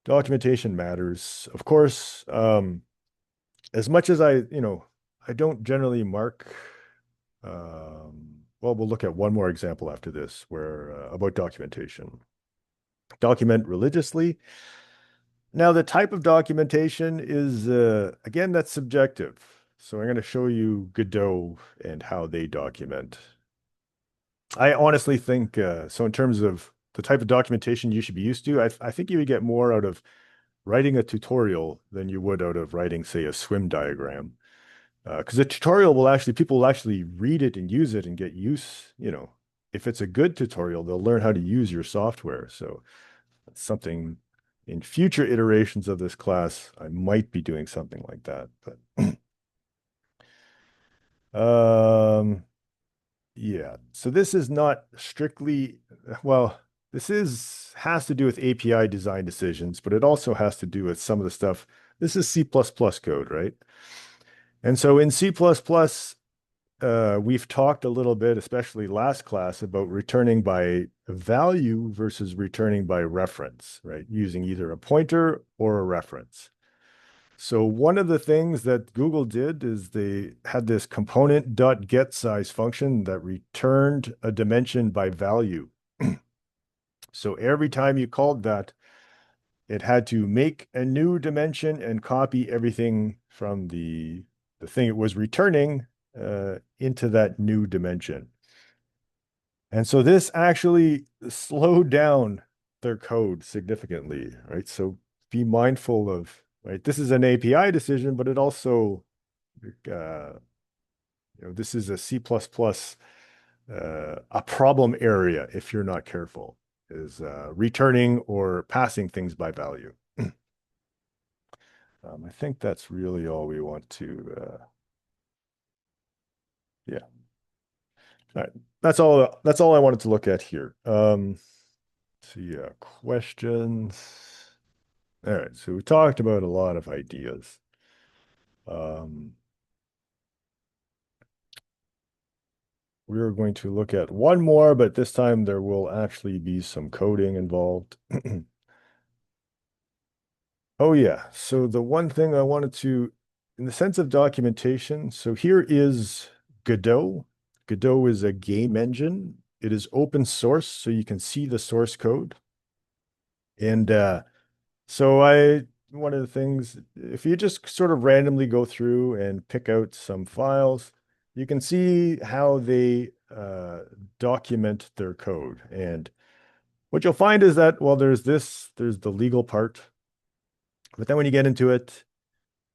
Documentation matters. Of course, as much as I don't generally mark, well, we'll look at one more example after this where about documentation. Document religiously. Now, the type of documentation is, again, that's subjective. So I'm going to show you Godot and how they document. I honestly think, so in terms of the type of documentation you should be used to, I think you would get more out of writing a tutorial than you would out of writing, say, a swim diagram. Because a tutorial will actually, people will actually read it and use it and get use, if it's a good tutorial, they'll learn how to use your software. So that's something in future iterations of this class, I might be doing something like that. But yeah, so this is not strictly, well, has to do with API design decisions, but it also has to do with some of the stuff. This is C++ code, right? And so in C++, we've talked a little bit, especially last class, about returning by value versus returning by reference, right? Using either a pointer or a reference. So one of the things that Google did is they had this component.getSize function that returned a dimension by value. So every time you called that, it had to make a new dimension and copy everything from the thing it was returning into that new dimension. And so this actually slowed down their code significantly, right? So be mindful of, right? This is an API decision, but it also, this is a C++, a problem area if you're not careful, is returning or passing things by value. I think that's really all we want to, yeah. All right. That's all I wanted to look at here. So yeah, questions. All right, so we talked about a lot of ideas. Um, we're going to look at one more, but this time there will actually be some coding involved. Oh yeah, so the one thing I wanted to, in the sense of documentation, so here is Godot. Godot is a game engine. It is open source, so you can see the source code. And so one of the things, if you just sort of randomly go through and pick out some files, you can see how they document their code. And what you'll find is that, well, there's the legal part, but then when you get into it,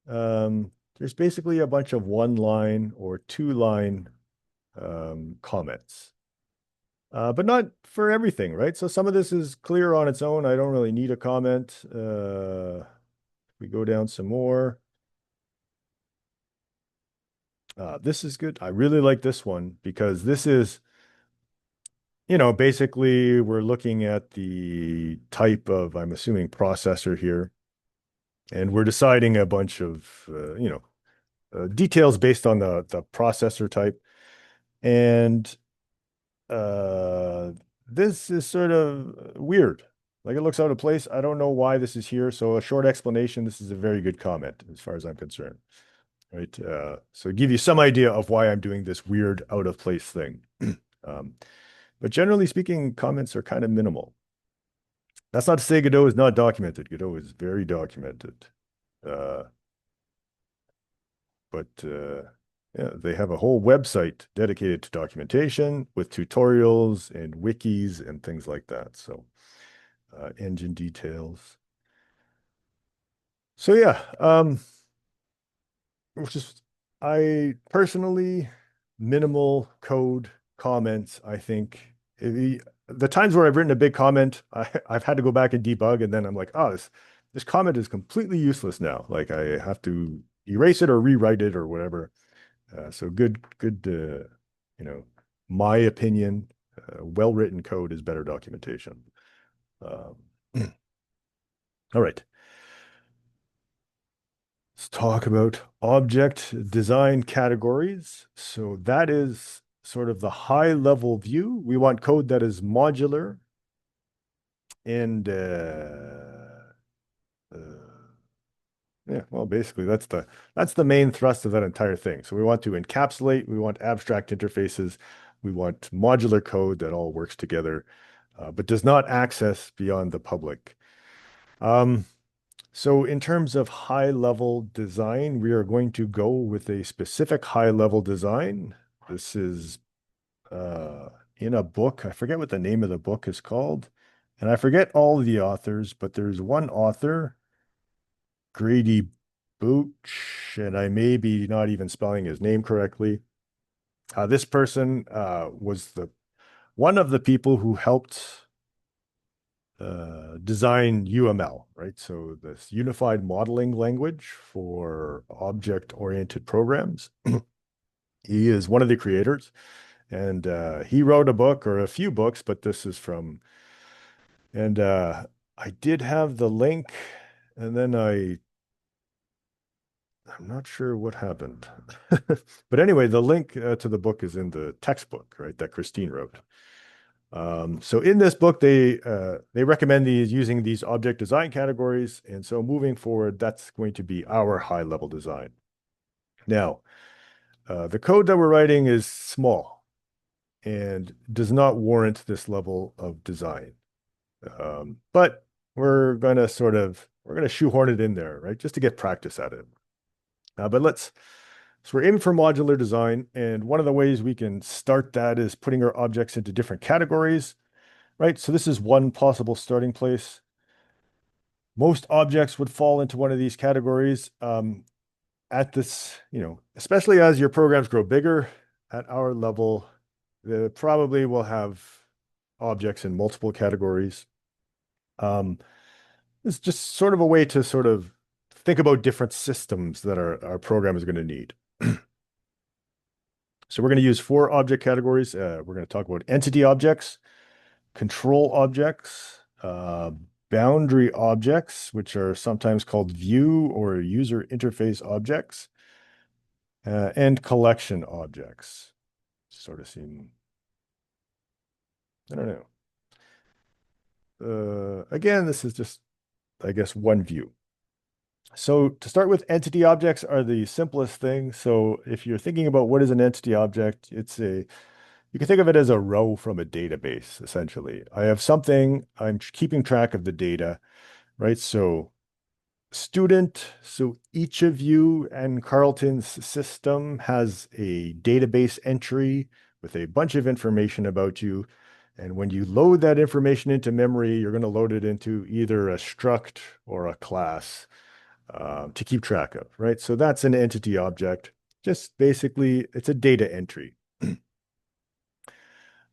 there's basically a bunch of 1-line or 2-line comments. But not for everything, right? So some of this is clear on its own. I don't really need a comment. We go down some more. This is good. I really like this one because this is, basically we're looking at the type of, I'm assuming, processor here, and we're deciding a bunch of, details based on the processor type. And this is sort of weird. Like it looks out of place. I don't know why this is here. So a short explanation, this is a very good comment as far as I'm concerned. Right. So give you some idea of why I'm doing this weird out of place thing. But generally speaking, comments are kind of minimal. That's not to say Godot is not documented. Godot is very documented. Uh, but yeah, they have a whole website dedicated to documentation with tutorials and wikis and things like that. So engine details. So yeah, which is I personally minimal code comments. I think the times where I've written a big comment, I've had to go back and debug, and then I'm like, oh, this comment is completely useless now. Like I have to erase it or rewrite it or whatever. So good. You know, my opinion, well-written code is better documentation. Um, all right. Let's talk about object design categories. So that is sort of the high level view. We want code that is modular and uh, yeah, well, basically that's the main thrust of that entire thing. So we want to encapsulate, we want abstract interfaces, we want modular code that all works together, but does not access beyond the public. So in terms of high-level design, we are going to go with a specific high-level design. This is in a book. I forget what the name of the book is called, and I forget all the authors, but there's one author, Grady Booch, and I may be not even spelling his name correctly. This person was the one of the people who helped design UML, right? So this unified modeling language for object-oriented programs. He is one of the creators, and he wrote a book or a few books, but this is from, and I did have the link, and then I'm not sure what happened. But anyway, the link to the book is in the textbook, right, that Christine wrote. So in this book, they recommend using these object design categories. And so moving forward, that's going to be our high level design. Now, the code that we're writing is small and does not warrant this level of design. But we're going to shoehorn it in there, right? Just to get practice at it. So we're aiming for modular design. And one of the ways we can start that is putting our objects into different categories. Right? So this is one possible starting place. Most objects would fall into one of these categories. At this, especially as your programs grow bigger at our level, they probably will have objects in multiple categories. It's just sort of a way to sort of think about different systems that our program is going to need. So we're going to use 4 object categories. We're going to talk about entity objects, control objects, boundary objects, which are sometimes called view or user interface objects, and collection objects. Sort of seem, I don't know. Again, this is just, I guess, one view. So to start with, entity objects are the simplest thing. So if you're thinking about what is an entity object, you can think of it as a row from a database, essentially. I have something, I'm keeping track of the data, right? So each of you and Carlton's system has a database entry with a bunch of information about you. And when you load that information into memory, you're going to load it into either a struct or a class to keep track of, right? So that's an entity object. Just basically, it's a data entry.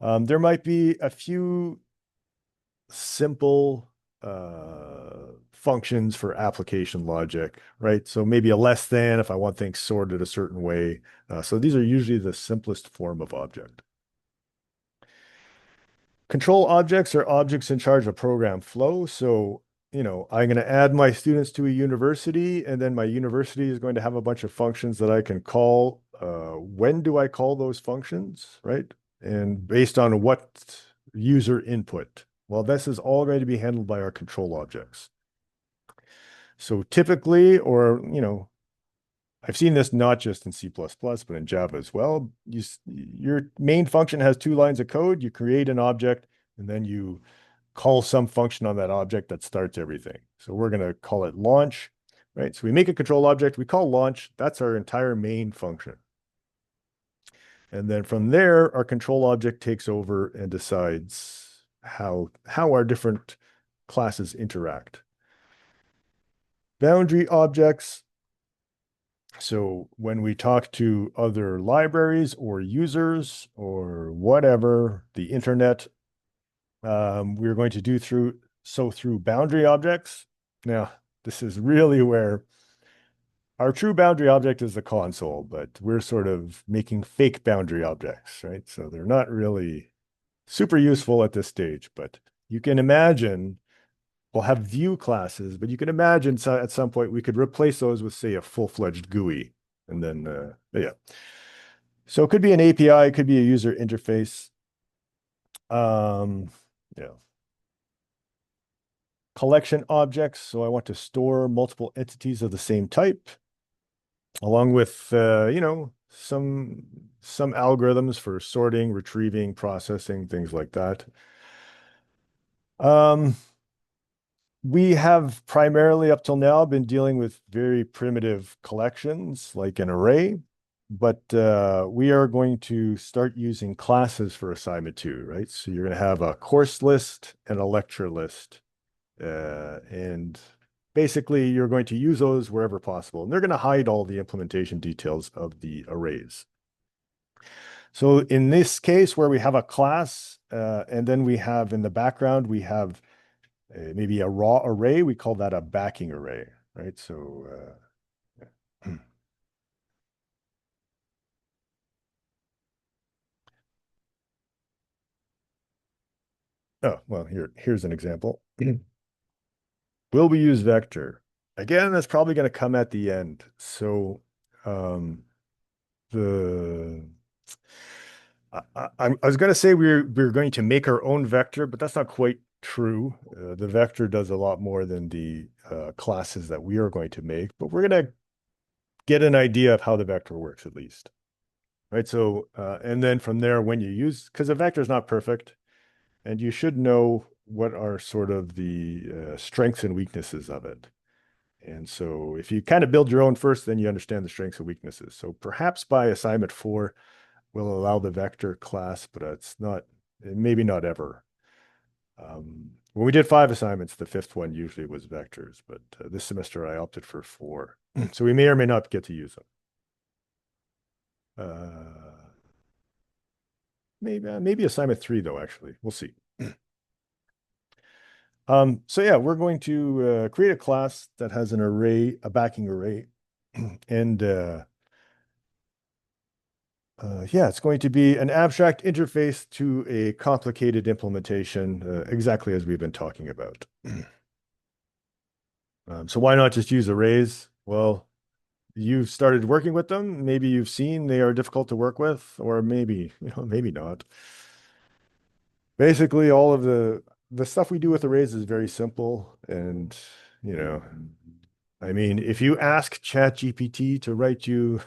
There might be a few simple functions for application logic, right? So maybe a less than if I want things sorted a certain way. So these are usually the simplest form of object. Control objects are objects in charge of program flow. So, I'm going to add my students to a university, and then my university is going to have a bunch of functions that I can call. When do I call those functions, right? And based on what user input. Well, this is all going to be handled by our control objects. So typically, I've seen this not just in C++, but in Java as well. Your main function has 2 lines of code. You create an object, and then you call some function on that object that starts everything. So we're going to call it launch, right? So we make a control object, we call launch. That's our entire main function. And then from there, our control object takes over and decides how our different classes interact. Boundary objects. So when we talk to other libraries or users or whatever, the internet, we're going to do through boundary objects. Now, this is really where our true boundary object is the console, but we're sort of making fake boundary objects, right? So they're not really super useful at this stage, but you can imagine we'll have view classes, but you can imagine at some point we could replace those with, say, a full-fledged GUI. And then, yeah. So it could be an API, it could be a user interface. Yeah. Collection objects. So I want to store multiple entities of the same type, along with, some algorithms for sorting, retrieving, processing, things like that. We have primarily up till now been dealing with very primitive collections like an array, but we are going to start using classes for assignment 2, right? So you're going to have a course list and a lecture list. And basically you're going to use those wherever possible. And they're going to hide all the implementation details of the arrays. So in this case where we have a class, and then we have in the background, we have maybe a raw array, we call that a backing array, right? So oh, well, here's an example. Will we use vector? Again, that's probably going to come at the end. So the I was going to say we're going to make our own vector, but that's not quite true. The vector does a lot more than the classes that we are going to make, but we're going to get an idea of how the vector works at least, right? So, and then from there, when you use, because a vector is not perfect, and you should know what are sort of the strengths and weaknesses of it. And so if you kind of build your own first, then you understand the strengths and weaknesses. So perhaps by assignment 4, we'll allow the vector class, but it's not, maybe not ever. When we did 5 assignments, the 5th one usually was vectors, but this semester I opted for 4. So we may or may not get to use them. Maybe assignment 3 though, actually. We'll see. So yeah, we're going to create a class that has an array, a backing array, and yeah, it's going to be an abstract interface to a complicated implementation, exactly as we've been talking about. So why not just use arrays? Well, you've started working with them. Maybe you've seen they are difficult to work with, or maybe, maybe not. Basically, all of the stuff we do with arrays is very simple. And, I mean, if you ask ChatGPT to write you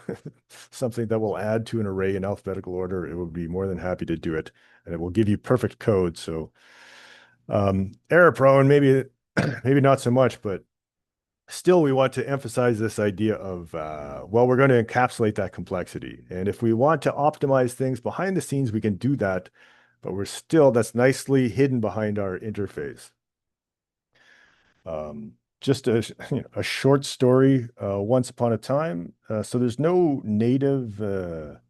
something that will add to an array in alphabetical order, it will be more than happy to do it. And it will give you perfect code. So error prone, maybe, maybe not so much, but still we want to emphasize this idea of, well, we're going to encapsulate that complexity. And if we want to optimize things behind the scenes, we can do that, but that's nicely hidden behind our interface. Just a short story, once upon a time. So there's no native, or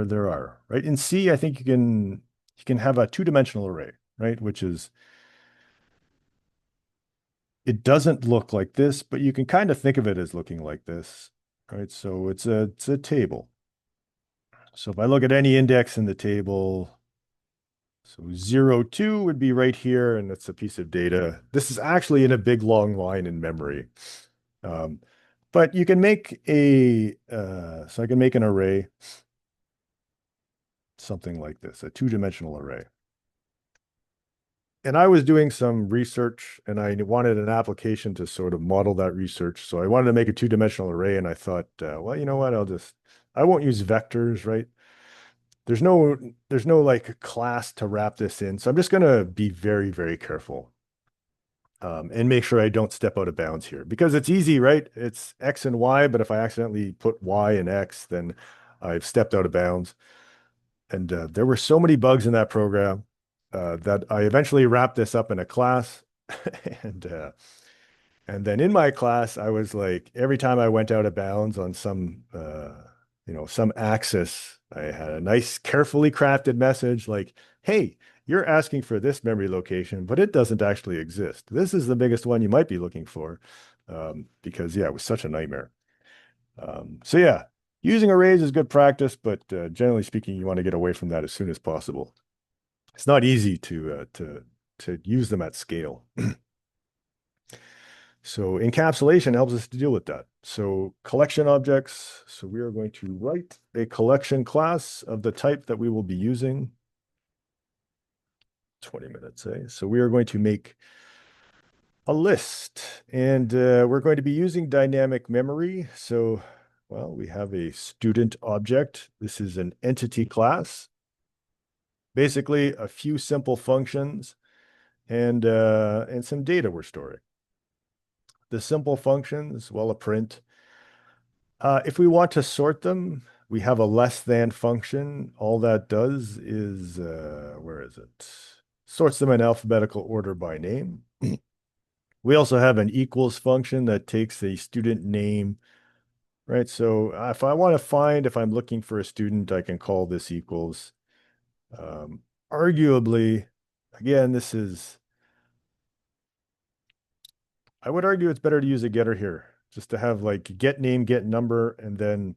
there are, right? In C, I think you can have a 2-dimensional array, right? Which is, it doesn't look like this, but you can kind of think of it as looking like this, right? So it's a table. So if I look at any index in the table, so 0, 2 would be right here, and that's a piece of data. This is actually in a big long line in memory. But you can make so I can make an array, something like this, a 2-dimensional array. And I was doing some research and I wanted an application to sort of model that research. So I wanted to make a 2-dimensional array, and I thought, well, you know what, I won't use vectors, right? there's no there's no like class to wrap this in. So I'm just gonna be very, very careful. And make sure I don't step out of bounds here because it's easy, right? It's X and Y, but if I accidentally put Y and X, then I've stepped out of bounds. And there were so many bugs in that program that I eventually wrapped this up in a class. and and then in my class, I was like, every time I went out of bounds on some axis, I had a nice, carefully crafted message like, hey, you're asking for this memory location, but it doesn't actually exist. This is the biggest one you might be looking for. Because yeah, it was such a nightmare. So yeah, using arrays is good practice, but generally speaking, you want to get away from that as soon as possible. It's not easy to use them at scale. So encapsulation helps us to deal with that. So collection objects. So we are going to write a collection class of the type that we will be using. 20 minutes, eh? So we are going to make a list, and we're going to be using dynamic memory. So, well, we have a student object. This is an entity class. Basically, a few simple functions and some data we're storing. The simple functions, well, a print. If we want to sort them, we have a less than function. All that does is, where is it? Sorts them in alphabetical order by name. We also have an equals function that takes a student name, right? So if I want to find, if I'm looking for a student, I can call this equals. Um, Arguably, again, I would argue it's better to use a getter here, just to have like get name, get number, and then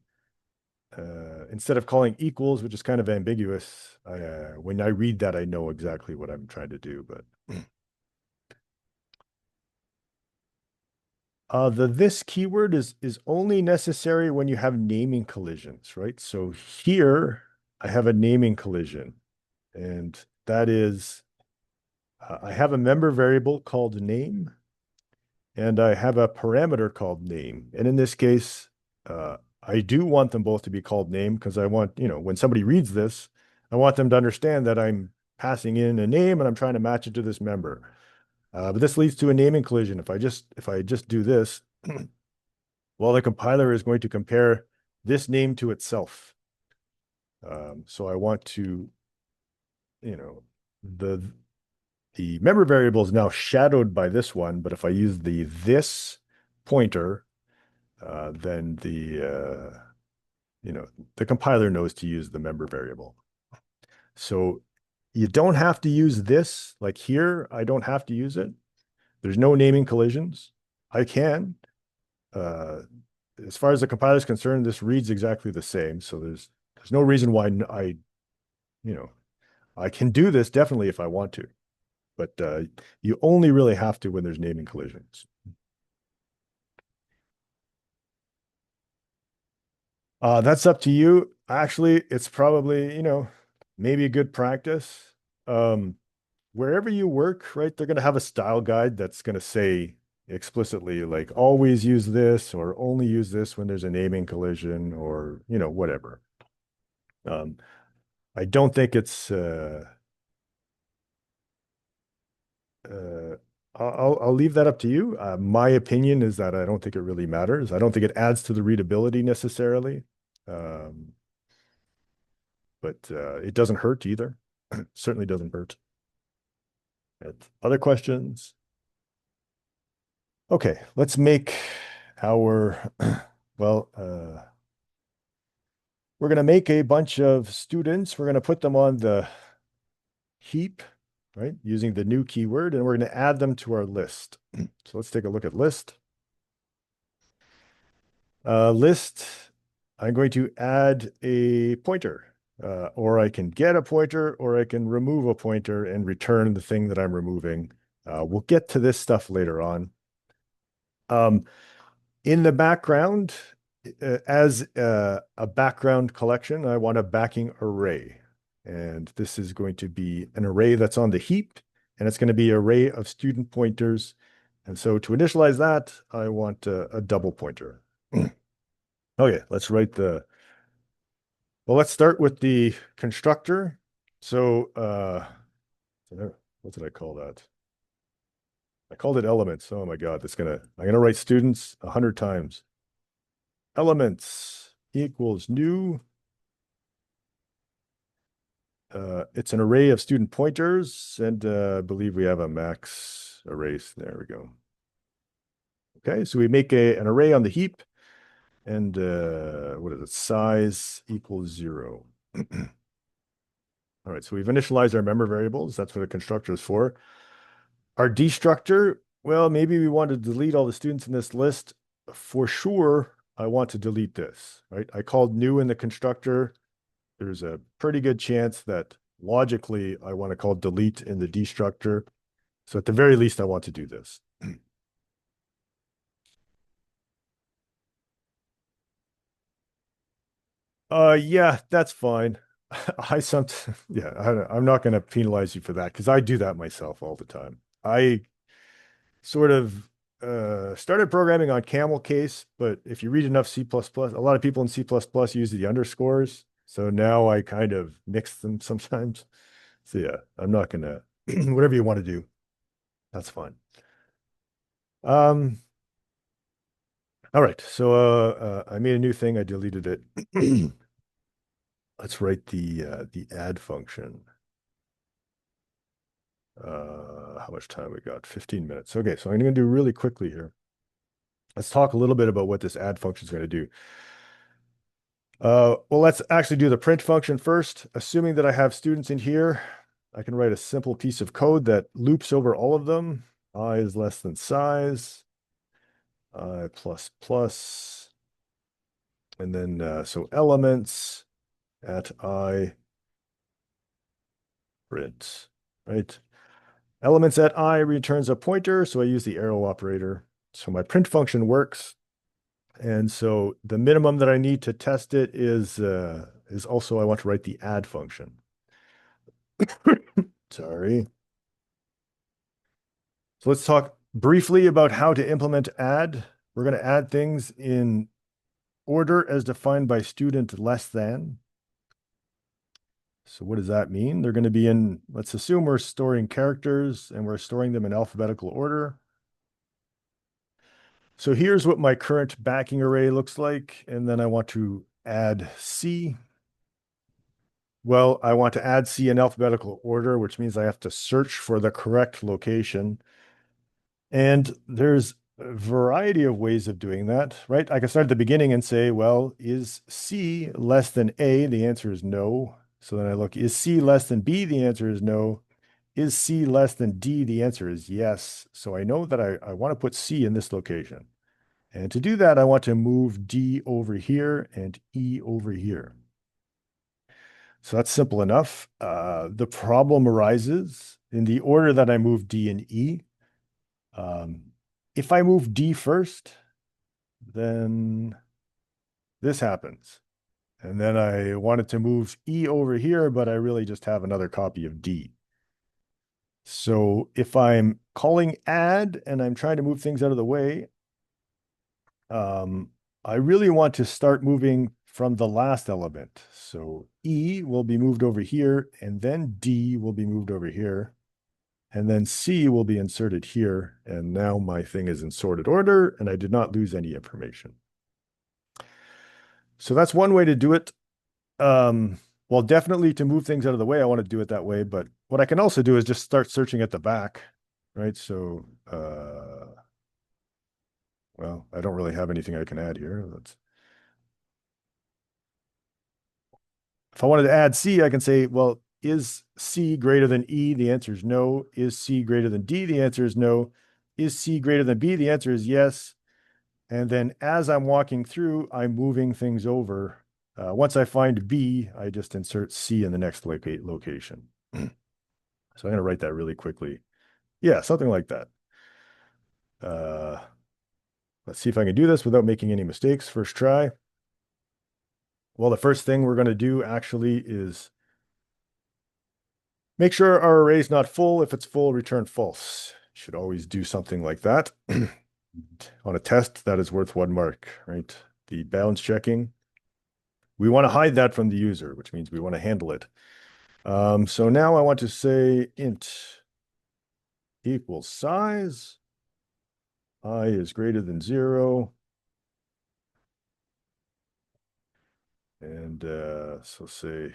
instead of calling equals, which is kind of ambiguous, when I read that, I know exactly what I'm trying to do. But the this keyword is only necessary when you have naming collisions, right? So here I have a naming collision, and that is I have a member variable called name, and I have a parameter called name. And in this case, I do want them both to be called name because I want, when somebody reads this, I want them to understand that I'm passing in a name and I'm trying to match it to this member. But this leads to a naming collision. If I just do this, well, the compiler is going to compare this name to itself. So I want to, you know, the member variable is now shadowed by this one, but if I use the this pointer, then the compiler knows to use the member variable. So you don't have to use this. Like here, I don't have to use it. There's no naming collisions. I can. Uh, as far as the compiler is concerned, this reads exactly the same. So there's no reason why you know, I can do this definitely if I want to, but you only really have to when there's naming collisions. That's up to you. Actually, it's probably, maybe a good practice. Um, Wherever you work, right, they're going to have a style guide that's going to say explicitly, like, always use this or only use this when there's a naming collision or, whatever. Um, I don't think it's, uh, I'll leave that up to you. My opinion is that I don't think it really matters. I don't think it adds to the readability necessarily. Um, but it doesn't hurt either. Certainly doesn't hurt. Other questions? Okay, let's make our, well, we're going to make a bunch of students. We're going to put them on the heap, right, using the new keyword, and we're going to add them to our list. So let's take a look at list. List, I'm going to add a pointer, or I can get a pointer, or I can remove a pointer and return the thing that I'm removing. We'll get to this stuff later on. In the background, as a background collection, I want a backing array. And this is going to be an array that's on the heap, and it's going to be an array of student pointers. And so to initialize that, I want a double pointer. Okay, let's write the Well, let's start with the constructor. So, what did I call that? I called it elements. Oh my God, I'm gonna write students 100 times. Elements equals new. It's an array of student pointers, and I believe we have a max array. There we go. Okay, so we make an array on the heap, and what is it? Size equals 0. All right, so we've initialized our member variables. That's what a constructor is for. Our destructor, well, maybe we want to delete all the students in this list. For sure, I want to delete this, right? I called new in the constructor. There's a pretty good chance that logically I want to call delete in the destructor. So at the very least, I want to do this. Yeah, that's fine. Yeah, I'm not going to penalize you for that because I do that myself all the time. I sort of started programming on camel case, but if you read enough C++, a lot of people in C++ use the underscores. So now I kind of mix them sometimes. So yeah, I'm not gonna, whatever you want to do, that's fine. Um, all right. So I made a new thing. I deleted it. Let's write the add function. How much time we got? 15 minutes. Okay, so I'm going to do really quickly here. Let's talk a little bit about what this add function is going to do. Well, let's actually do the print function first. Assuming that I have students in here, I can write a simple piece of code that loops over all of them. I is less than size, I plus plus, and then so elements at I print, right? Elements at I returns a pointer, so I use the arrow operator. So my print function works. And so the minimum that I need to test it is also I want to write the add function. Sorry. So let's talk briefly about how to implement add. We're going to add things in order as defined by student less than. So what does that mean? They're going to be in, let's assume we're storing characters and we're storing them in alphabetical order. So here's what my current backing array looks like. And then I want to add C. Well, I want to add C in alphabetical order, which means I have to search for the correct location. And there's a variety of ways of doing that, right? I can start at the beginning and say, well, is C less than A? The answer is no. So then I look, is C less than B? The answer is no. Is C less than D? The answer is yes. So I know that I want to put C in this location. And to do that, I want to move D over here and E over here. So that's simple enough. The problem arises in the order that I move D and E. If I move D first, then this happens. And then I wanted to move E over here, but I really just have another copy of D. So if I'm calling add and I'm trying to move things out of the way, I really want to start moving from the last element. So E will be moved over here, and then D will be moved over here, and then C will be inserted here. And now my thing is in sorted order, and I did not lose any information. So that's one way to do it. Well, definitely to move things out of the way, I want to do it that way. But what I can also do is just start searching at the back, right? So, well, I don't really have anything I can add here. If I wanted to add C, I can say, well, is C greater than E? The answer is no. Is C greater than D? The answer is no. Is C greater than B? The answer is yes. And then as I'm walking through, I'm moving things over. Once I find B, I just insert C in the next location. So I'm going to write that really quickly. Yeah, something like that. Let's see if I can do this without making any mistakes. First try. Well, the first thing we're going to do actually is make sure our array is not full. If it's full, return false. Should always do something like that. On a test, that is worth 1 mark, right? The bounds checking. We want to hide that from the user, which means we want to handle it. So now I want to say int equals size. I is greater than 0. And so say,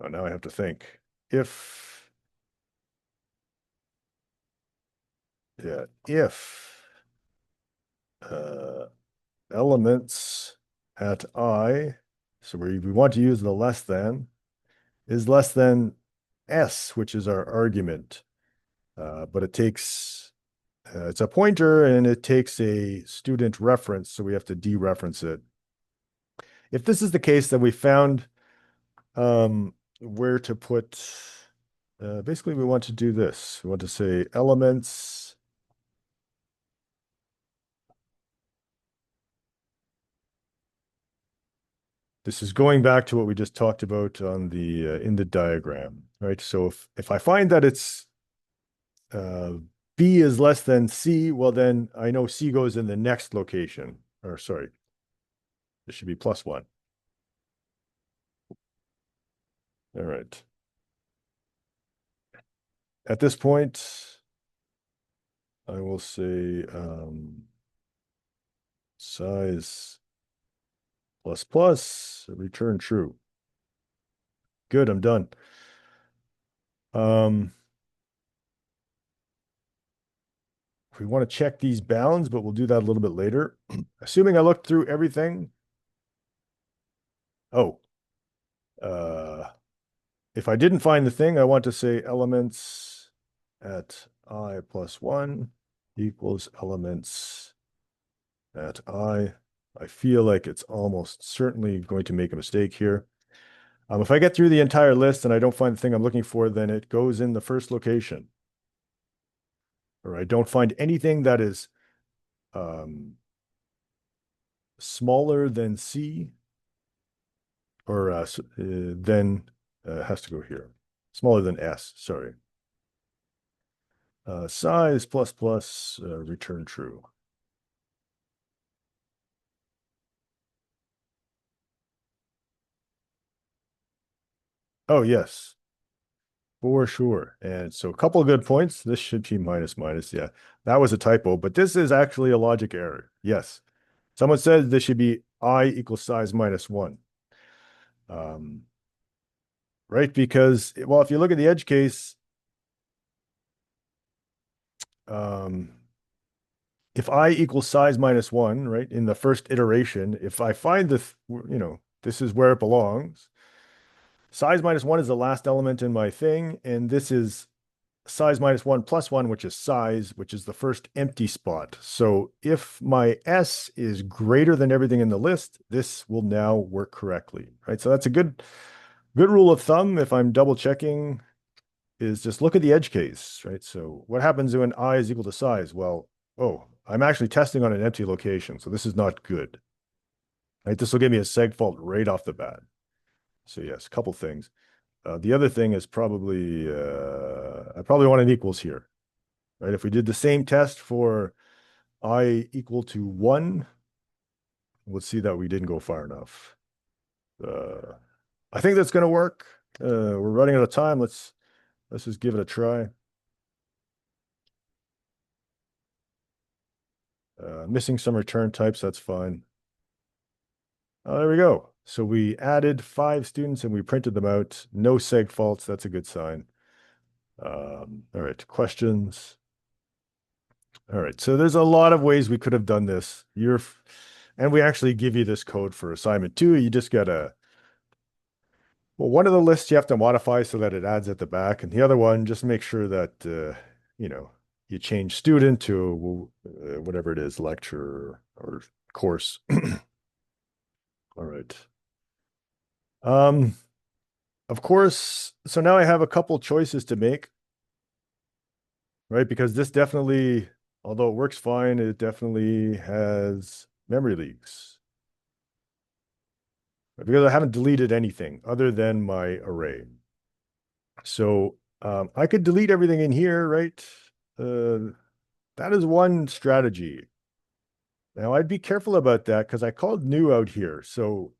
oh, now I have to think. If, yeah, if uh, elements at I, so we want to use the less than, is less than S, which is our argument. But it takes, it's a pointer and it takes a student reference, so we have to dereference it. If this is the case, then we found where to put, basically we want to do this. We want to say elements. This is going back to what we just talked about on the in the diagram, right? So if I find that it's B is less than C, well, then I know C goes in the next location. Or sorry, it should be +1. All right. At this point, I will say size return true. Good, I'm done. We want to check these bounds, but we'll do that a little bit later. Assuming I looked through everything. Oh, if I didn't find the thing, I want to say elements at I +1 equals elements at I. I feel like it's almost certainly going to make a mistake here. If I get through the entire list and I don't find the thing I'm looking for, then it goes in the first location. Or I don't find anything that is smaller than C, or then has to go here. Smaller than S, sorry. Size return true. Oh, yes, for sure. And so a couple of good points. This should be minus minus. Yeah, that was a typo, but this is actually a logic error. Yes. Someone said this should be I equals size -1. Right? Because, well, if you look at the edge case, if I equals size -1, right, in the first iteration, if I find this is where it belongs, size -1 is the last element in my thing, and this is size -1 plus 1, which is size, which is the first empty spot. So if my S is greater than everything in the list, this will now work correctly, right? So that's a good rule of thumb if I'm double checking, is just look at the edge case, right? So what happens when I is equal to size? Well, oh, I'm actually testing on an empty location, so this is not good, right? This will give me a seg fault right off the bat. So yes, a couple things. The other thing is probably, I probably want an equals here, right? If we did the same test for I equal to 1, we'll see that we didn't go far enough. I think that's going to work. We're running out of time. Let's just give it a try. Missing some return types, that's fine. Oh, there we go. So we added 5 students and we printed them out. No seg faults. That's a good sign. All right, questions. All right, so there's a lot of ways we could have done this. And we actually give you this code for assignment 2. You just gotta, well, one of the lists you have to modify so that it adds at the back, and the other one, just make sure that, you change student to whatever it is, lecture or course. All right. Of course, so now I have a couple choices to make, right? Because this definitely, although it works fine, it definitely has memory leaks. Because I haven't deleted anything other than my array. So I could delete everything in here, right? That is one strategy. Now I'd be careful about that because I called new out here. So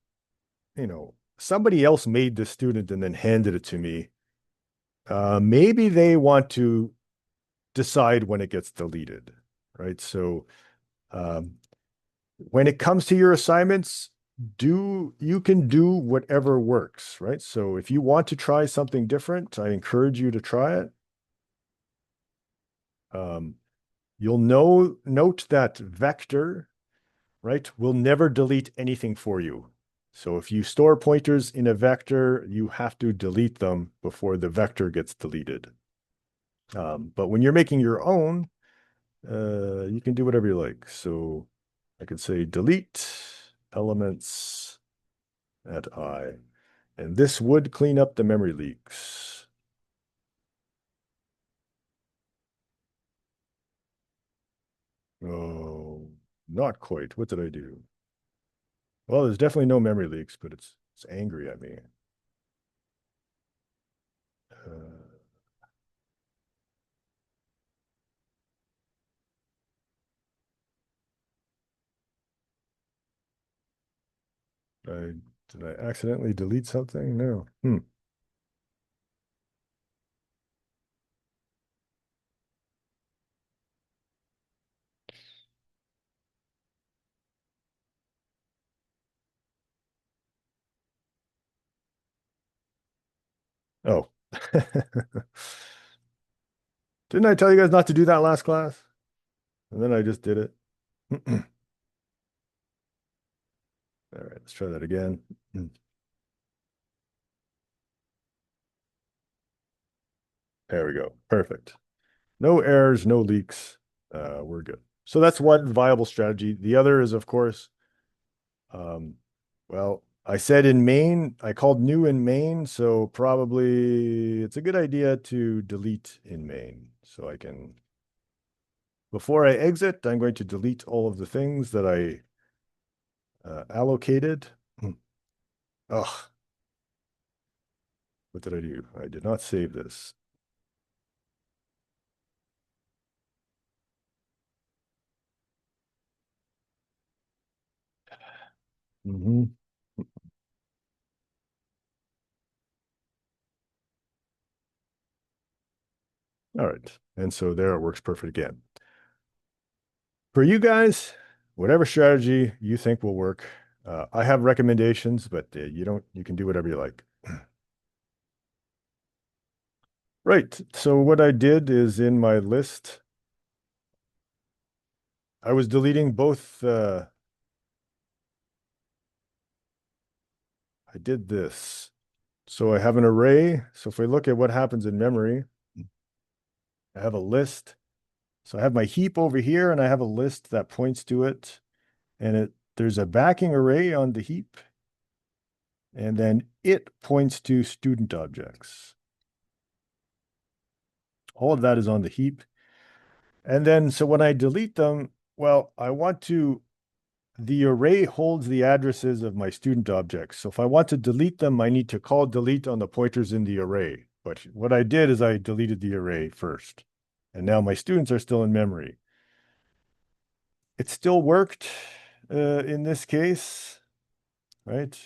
somebody else made this student and then handed it to me, maybe they want to decide when it gets deleted, right? So um, when it comes to your assignments, you can do whatever works, right? So if you want to try something different, I encourage you to try it. Um, you'll note that vector, right, will never delete anything for you. So if you store pointers in a vector, you have to delete them before the vector gets deleted. But when you're making your own, you can do whatever you like. So I could say delete elements at I, and this would clean up the memory leaks. Oh, not quite. What did I do? Well, there's definitely no memory leaks, but it's angry at me. Uh, I did I accidentally delete something? No. Oh. Didn't I tell you guys not to do that last class? And then I just did it. All right, let's try that again. There we go. Perfect. No errors, no leaks. We're good. So that's one viable strategy. The other is, of course, um, well, I said in main, I called new in main, so probably it's a good idea to delete in main. So I can, before I exit, I'm going to delete all of the things that I allocated. Oh, what did I do? I did not save this. Mm-hmm. All right. And so there it works perfect again. For you guys, whatever strategy you think will work, I have recommendations, but you can do whatever you like. Right. So what I did is in my list, I was deleting both. I did this. So I have an array. So if we look at what happens in memory, I have a list. So I have my heap over here and I have a list that points to it. And there's a backing array on the heap. And then it points to student objects. All of that is on the heap. And then, so when I delete them, well, the array holds the addresses of my student objects. So if I want to delete them, I need to call delete on the pointers in the array. But what I did is I deleted the array first. And now my students are still in memory. It still worked in this case, right?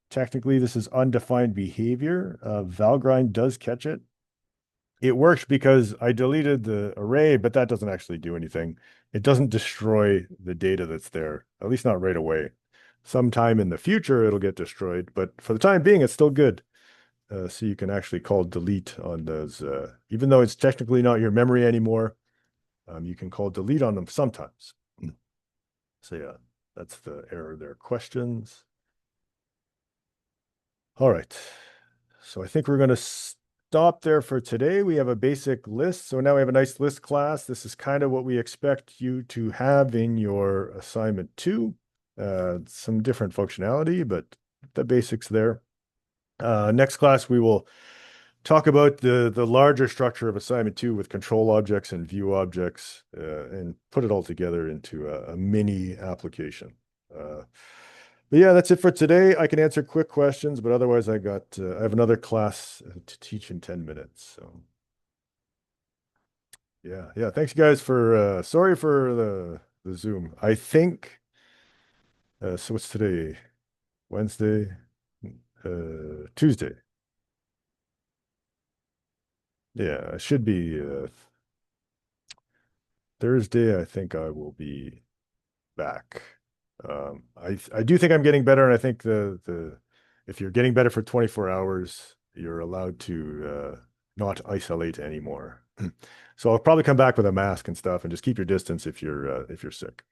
Technically, this is undefined behavior. Valgrind does catch it. It works because I deleted the array, but that doesn't actually do anything. It doesn't destroy the data that's there, at least not right away. Sometime in the future, it'll get destroyed, but for the time being, it's still good. So you can actually call delete on those, even though it's technically not your memory anymore, you can call delete on them sometimes. So yeah, that's the error there. Questions? All right. So I think we're going to stop there for today. We have a basic list. So now we have a nice list class. This is kind of what we expect you to have in your assignment 2. Some different functionality, but the basics there. Next class, we will talk about the larger structure of assignment 2 with control objects and view objects and put it all together into a mini application. But yeah, that's it for today. I can answer quick questions, but otherwise I have another class to teach in 10 minutes. So yeah. Thanks you guys for sorry for the Zoom. I think so what's today? Wednesday. Tuesday. Yeah, it should be Thursday. I think I will be back. I do think I'm getting better, and I think the if you're getting better for 24 hours, you're allowed to not isolate anymore. So I'll probably come back with a mask and stuff, and just keep your distance if you're sick.